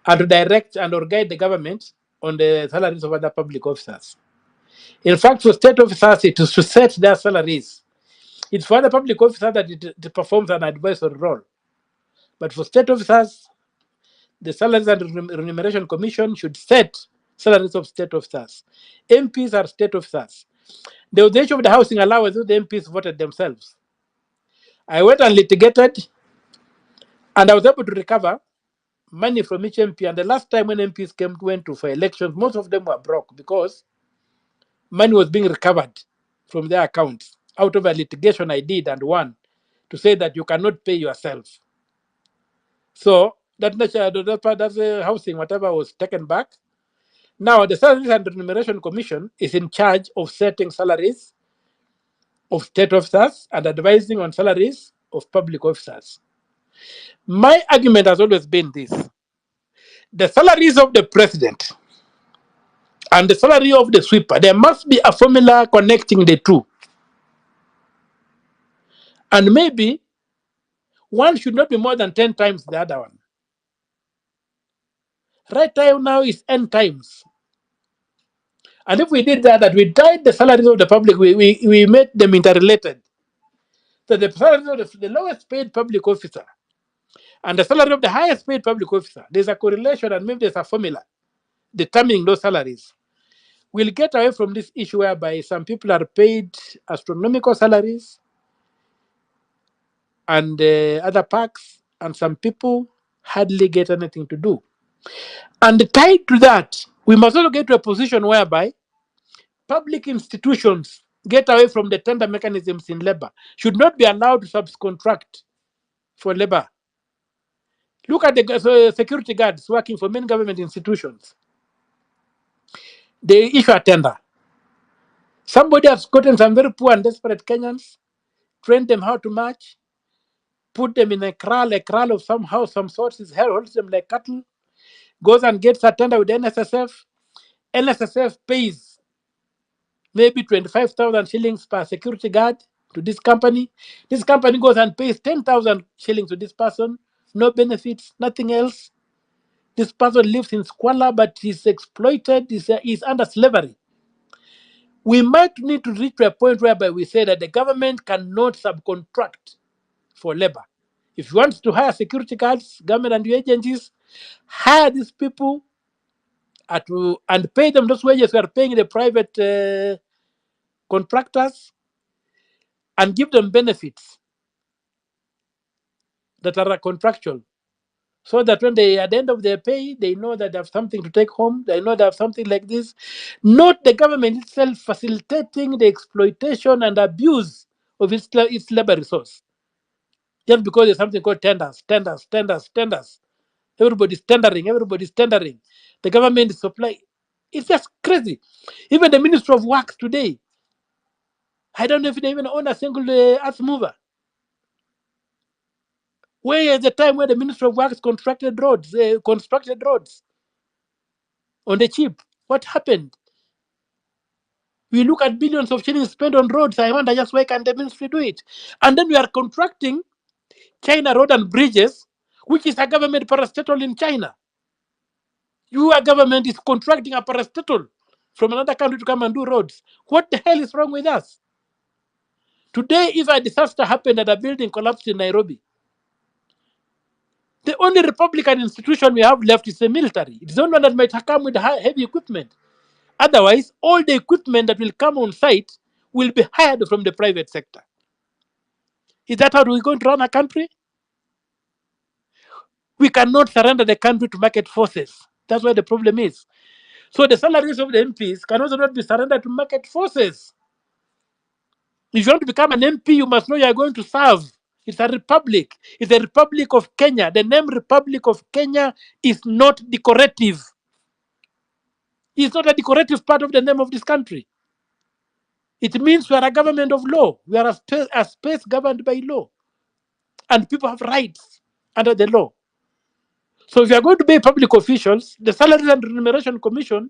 and to direct and or guide the government on the salaries of other public officers. In fact, for state officers, it is to set their salaries. It's for the public officer that it performs an advisory role. But for state officers, the Salaries and Remuneration Commission should set salaries of state officers. MPs are state officers. The issue of the housing allowance, the MPs voted themselves. I went and litigated, and I was able to recover money from each MP. And the last time when MPs went for elections, most of them were broke because money was being recovered from their accounts out of a litigation I did and won to say that you cannot pay yourself. So that's housing, whatever was taken back. Now the Salaries and Remuneration Commission is in charge of setting salaries of state officers and advising on salaries of public officers. My argument has always been this: the salaries of the president and the salary of the sweeper, there must be a formula connecting the two. And maybe one should not be more than 10 times the other one. Right now is n times. And if we did that we tied the salaries of the public, we made them interrelated. So the salary of the lowest paid public officer and the salary of the highest paid public officer, there's a correlation, and maybe there's a formula determining those salaries. We'll get away from this issue whereby some people are paid astronomical salaries and other perks, and some people hardly get anything to do. And tied to that, we must also get to a position whereby public institutions get away from the tender mechanisms in labor, should not be allowed to subcontract for labor. Look at the security guards working for many government institutions. They issue a tender. Somebody has gotten some very poor and desperate Kenyans, trained them how to march, put them in a kraal of some house, some sort, holds them like cattle, goes and gets a tender with NSSF. NSSF pays maybe 25,000 shillings per security guard. to this company. This company goes and pays 10,000 shillings to this person, no benefits, nothing else. This person lives in squalor, but he's exploited, he's under slavery. We might need to reach to a point whereby we say that the government cannot subcontract for labor. If you want to hire security guards, government and agencies, hire these people and pay them those wages we are paying the private contractors, and give them benefits that are contractual, so that when they at the end of their pay, they know that they have something to take home. They know they have something like this. Not the government itself facilitating the exploitation and abuse of its labor resource, just because there's something called tenders. Everybody's tendering. The government is supply. It's just crazy. Even the Ministry of Works today, I don't know if they even own a single earth mover. Where is the time where the Ministry of Works constructed roads on the cheap? What happened? We look at billions of shillings spent on roads. I wonder just why can't the ministry do it? And then we are contracting China Road and Bridges, which is a government parastatal in China. Your government is contracting a parastatal from another country to come and do roads. What the hell is wrong with us? Today, if a disaster happened and a building collapsed in Nairobi, the only Republican institution we have left is the military. It's the only one that might come with heavy equipment. Otherwise, all the equipment that will come on site will be hired from the private sector. Is that how we're going to run a country? We cannot surrender the country to market forces. That's where the problem is. So the salaries of the MPs can also not be surrendered to market forces. If you want to become an MP, you must know you are going to serve. It's a republic. It's the Republic of Kenya. The name Republic of Kenya is not decorative. It's not a decorative part of the name of this country. It means we are a government of law. We are a space governed by law. And people have rights under the law. So if you are going to be public officials, the Salaries and Remuneration Commission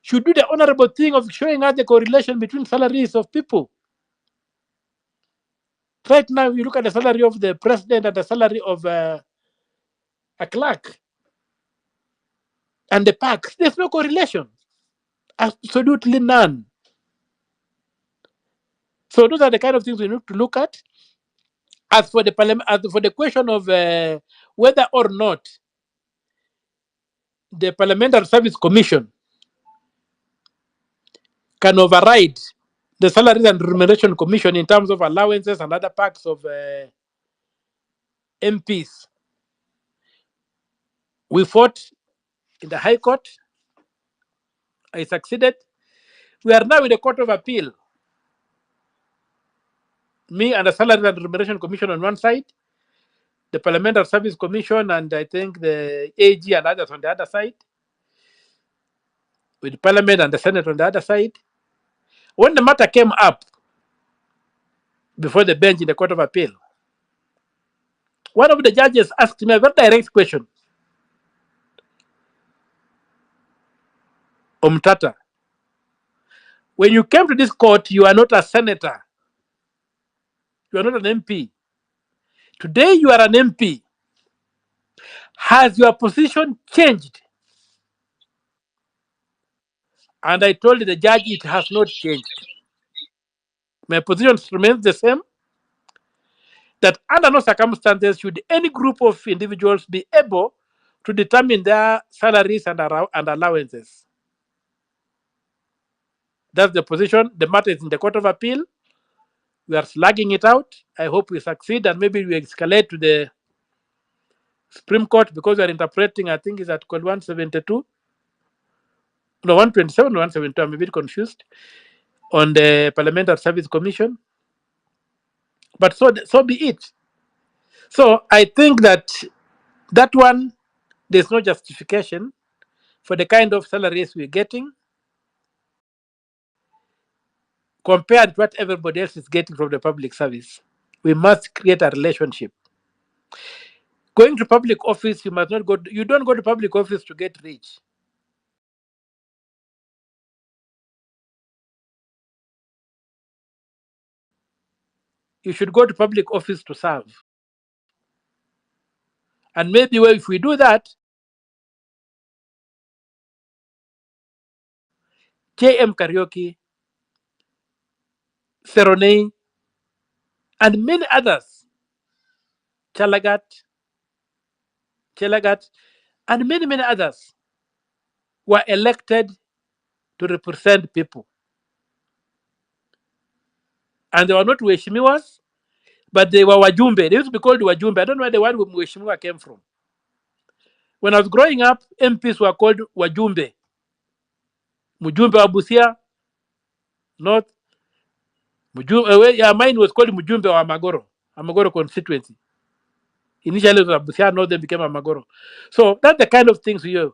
should do the honorable thing of showing us the correlation between salaries of people. Right now, you look at the salary of the president and the salary of a clerk and the PACs. There's no correlation. Absolutely none. So those are the kind of things we need to look at. As for the question of whether or not the Parliamentary Service Commission can override the Salaries and Remuneration Commission in terms of allowances and other parts of MPs. We fought in the High Court. I succeeded. We are now in the Court of Appeal. Me and the Salaries and Remuneration Commission on one side, the Parliamentary Service Commission, and I think the AG and others on the other side, with Parliament and the Senate on the other side. When the matter came up before the bench in the Court of Appeal, one of the judges asked me a very direct question. Omtata, when you came to this court, you are not a senator. You are not an MP. Today you are an MP. Has your position changed? And I told the judge it has not changed. My position remains the same, that under no circumstances should any group of individuals be able to determine their salaries and allowances. That's the position. The matter is in the Court of Appeal. We are slugging it out. I hope we succeed, and maybe we escalate to the Supreme Court, because we are interpreting, I think it's Article 172. No, 127 or 172. I'm a bit confused on the Parliamentary Service Commission. But so be it. So I think that one, there's no justification for the kind of salaries we're getting compared to what everybody else is getting from the public service. We must create a relationship. Going to public office, you must not go. You don't go to public office to get rich. you should go to public office to serve. And maybe if we do that, JM Karaoke, Seronei, and many others, Chalagat, and many, many others were elected to represent people. And they were not Weshimiwas, but they were Wajumbe. They used to be called Wajumbe. I don't know where the word Weshimiwa came from. When I was growing up, MPs were called Wajumbe. Mujumbe wa Busia, North. Mine was called Mujumbe wa Amagoro constituency. Initially it was Busia North, then became Amagoro. So that's the kind of things we have.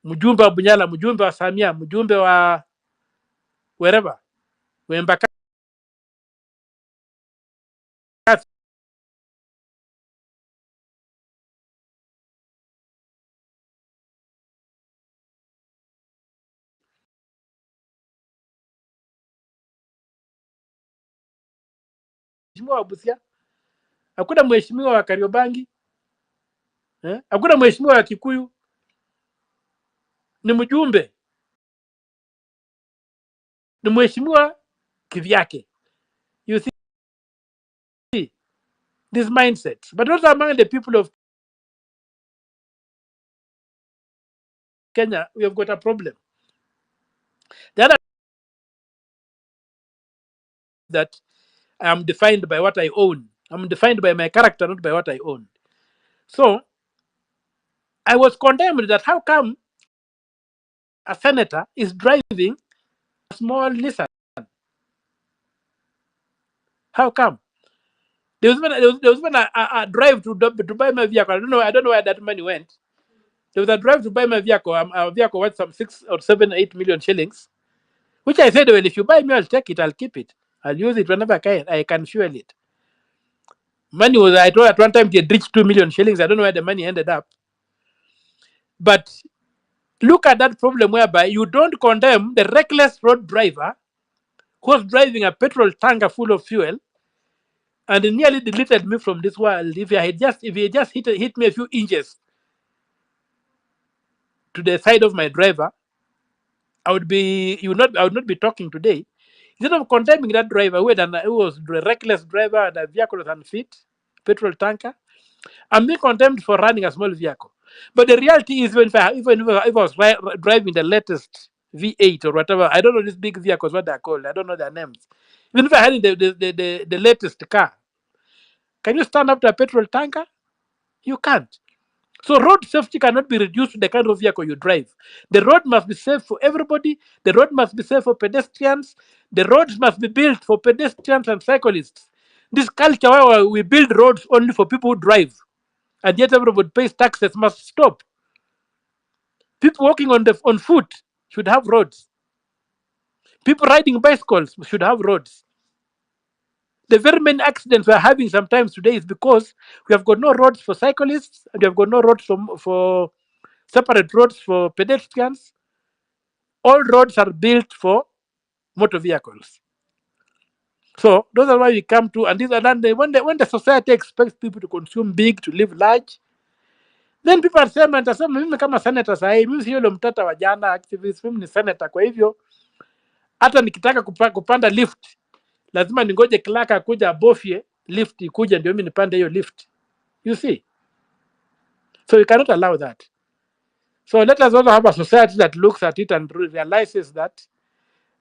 Mujumbe wa Bunyala, Mujumbe wa Samia, Mujumbe wa wherever. Wembaka mheshimiwa wa Busia, hakuna mheshimiwa wa Kariobangi, hakuna mheshimiwa wa Kikuyu, ni mjumbe, ni mheshimiwa kivyake. You see this mindset. But also among the people of Kenya, we have got a problem. The other that I am defined by what I own. I'm defined by my character, not by what I own. So I was condemned that how come a senator is driving a small Nissan? How come? There was even a drive to buy my vehicle. I don't know where that money went. There was a drive to buy my vehicle. A vehicle worth some 6 or 7, 8 million shillings, which I said, well, if you buy me, I'll take it. I'll keep it. I'll use it whenever I can fuel it. Money was, I told at one time it reached 2 million shillings. I don't know where the money ended up. But look at that problem whereby you don't condemn the reckless road driver who was driving a petrol tanker full of fuel and nearly deleted me from this world. If he had just hit me a few inches to the side of my driver, I would not be talking today. Instead of condemning that driver who was a reckless driver and a vehicle was unfit, petrol tanker, I'm being condemned for running a small vehicle. But the reality is, if I was driving the latest V8 or whatever, I don't know these big vehicles, what they're called, I don't know their names. Even if I had the latest car, can you stand up to a petrol tanker? You can't. So road safety cannot be reduced to the kind of vehicle you drive. The road must be safe for everybody. The road must be safe for pedestrians. The roads must be built for pedestrians and cyclists. This culture where we build roads only for people who drive, and yet everybody pays taxes, must stop. People walking on foot should have roads. People riding bicycles should have roads. The very many accidents we're having sometimes today is because we have got no roads for cyclists and we have got no roads for separate roads for pedestrians. All roads are built for motor vehicles. So those are why we come to, and these are done when the society expects people to consume big, to live large, then people are saying, mimi kama senator sahi, mimi sio yule mtata wa jana activist, mimi ni senator, kwa hivyo hata nikitaka kupanda lift lazima ningoje clerk akuja abofye lift ikuja ndio mimi nipande hiyo lift. You see, so we cannot allow that. So let us also have a society that looks at it and realizes that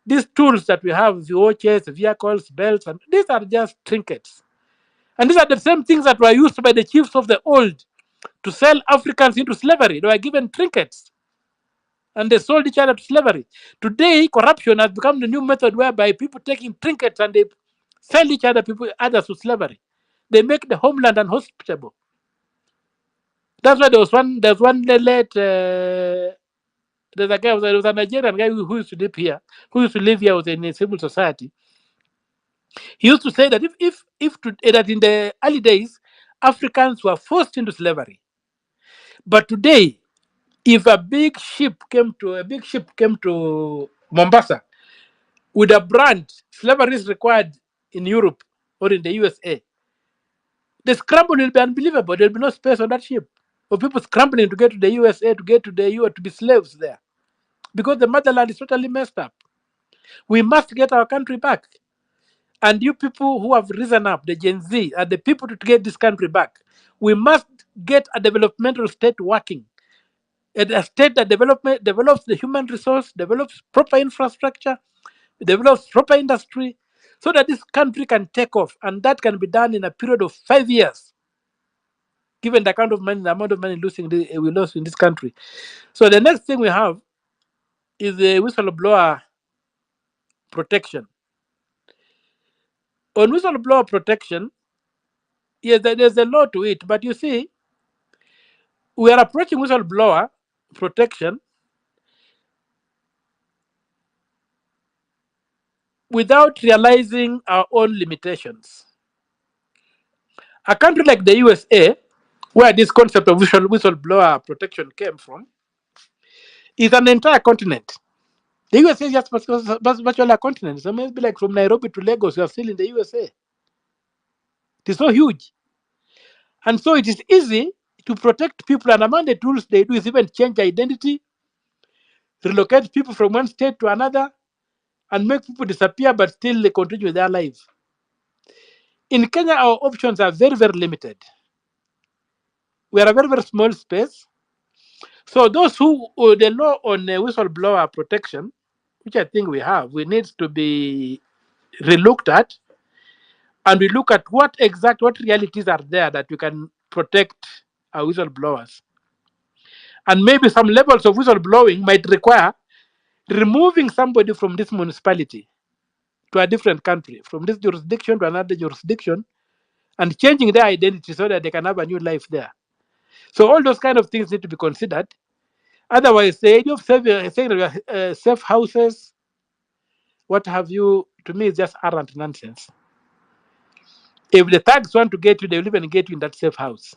these tools that we have, the watches, vehicles, belts, and these are just trinkets. And these are the same things that were used by the chiefs of the old to sell Africans into slavery. They were given trinkets and they sold each other to slavery. Today, corruption has become the new method whereby people taking trinkets and they sell others to slavery. They make the homeland unhospitable. That's why there was one late, there's a guy, there was a Nigerian guy who used to live here, was in civil society. He used to say that that in the early days, Africans were forced into slavery. But today, if a big ship came to Mombasa with a brand, slavery is required in Europe. or in the USA, the scramble will be unbelievable. There'll be no space on that ship for people scrambling to get to the USA, to get to the EU, to be slaves there, because the motherland is totally messed up. We must get our country back. And you people who have risen up, the Gen Z, are the people to get this country back. We must get a developmental state working. A state that develops the human resource, develops proper infrastructure, develops proper industry, so that this country can take off. And that can be done in a period of 5 years, given the kind of money, the amount of money we lost in this country. So the next thing we have is the whistleblower protection. On whistleblower protection, yes, there's a law to it, but you see, we are approaching whistleblower protection without realizing our own limitations. A country like the USA, where this concept of whistleblower protection came from, is an entire continent. The USA is just virtually a continent. So maybe like from Nairobi to Lagos, you are still in the USA. It is so huge. And so it is easy to protect people, and among the tools they do is even change identity, relocate people from one state to another, and make people disappear, but still they continue with their lives. In Kenya, our options are very, very limited. We are a very, very small space. So those who, the law on whistleblower protection, which I think we have, we need to be relooked at, and we look at what realities are there that we can protect our whistleblowers. And maybe some levels of whistleblowing might require removing somebody from this municipality to a different country, from this jurisdiction to another jurisdiction, and changing their identity so that they can have a new life there. So all those kind of things need to be considered. Otherwise, the idea of saying safe houses, what have you, to me is just arrant nonsense. If the thugs want to get you, they will even get you in that safe house.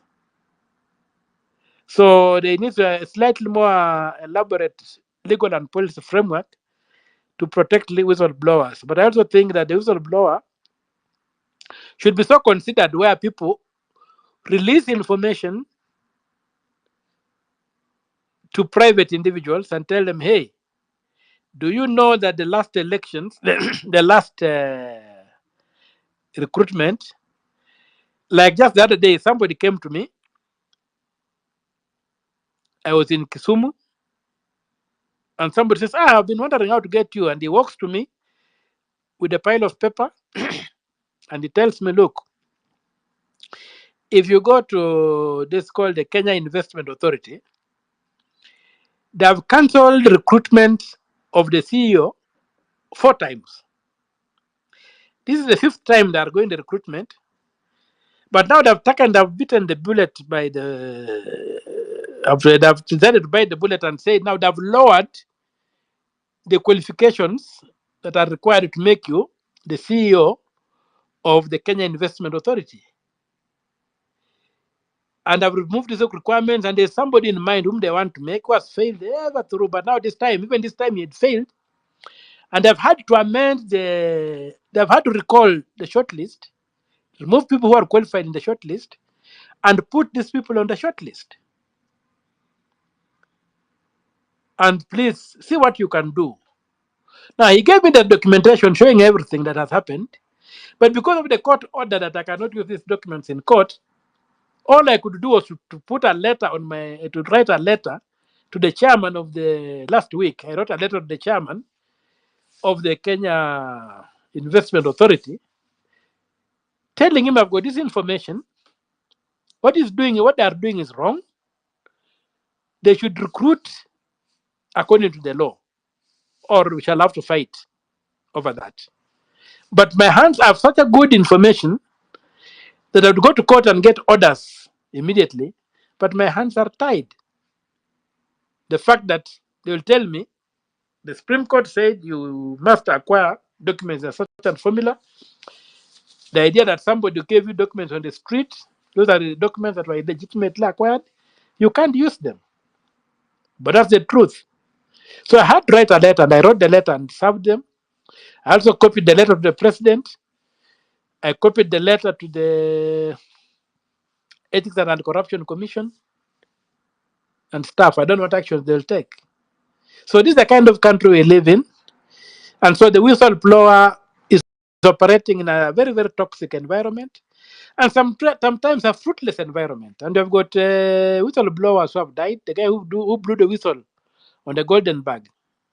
So they need a slightly more elaborate legal and policy framework to protect whistleblowers. But I also think that the whistleblower should be so considered where people release information to private individuals and tell them, hey, do you know that the last elections, the last recruitment, like just the other day, somebody came to me. I was in Kisumu, and somebody says, I've been wondering how to get you. And he walks to me with a pile of paper, and he tells me, look, if you go to this called the Kenya Investment Authority, they have cancelled recruitment of the CEO 4 times. This is the 5th time they are going to recruitment. But now they've bitten the bullet by they've decided to bite the bullet and say now they've lowered the qualifications that are required to make you the CEO of the Kenya Investment Authority. And I've removed these requirements, and there's somebody in mind whom they want to make who has failed ever through. But now even this time he had failed. And they've had to recall the shortlist, remove people who are qualified in the shortlist, and put these people on the shortlist. And please see what you can do. Now, he gave me the documentation showing everything that has happened. But because of the court order that I cannot use these documents in court, all I could do was to put a letter to write a letter to the chairman of the last week. I wrote a letter to the chairman of the Kenya Investment Authority, telling him I've got this information. What they are doing is wrong. They should recruit according to the law, or we shall have to fight over that. But my hands have such a good information that I would go to court and get orders immediately, but my hands are tied. The fact that they will tell me, the Supreme Court said you must acquire documents in a certain formula. The idea that somebody gave you documents on the street, those are the documents that were legitimately acquired, you can't use them. But that's the truth. So I had to write a letter, and I wrote the letter and served them. I also copied the letter to the president, I copied the letter to the Ethics and Anti-Corruption Commission and staff. I don't know what actions they'll take. So this is the kind of country we live in. And so the whistleblower is operating in a very, very toxic environment and sometimes a fruitless environment. And you've got whistleblowers who have died. The guy who blew the whistle on the golden bag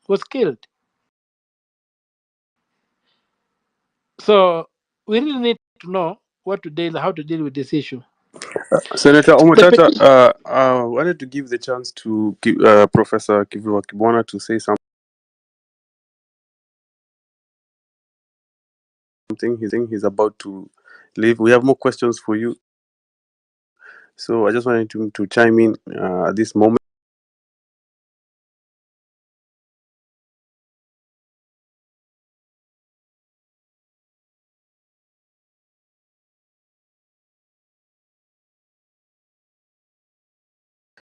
was killed. So we really need to know how to deal with this issue. Senator The Omotata, petition, I wanted to give the chance to Professor Kivuwa Kibwana to say something. He's about to leave. We have more questions for you. So I just wanted to chime in at this moment.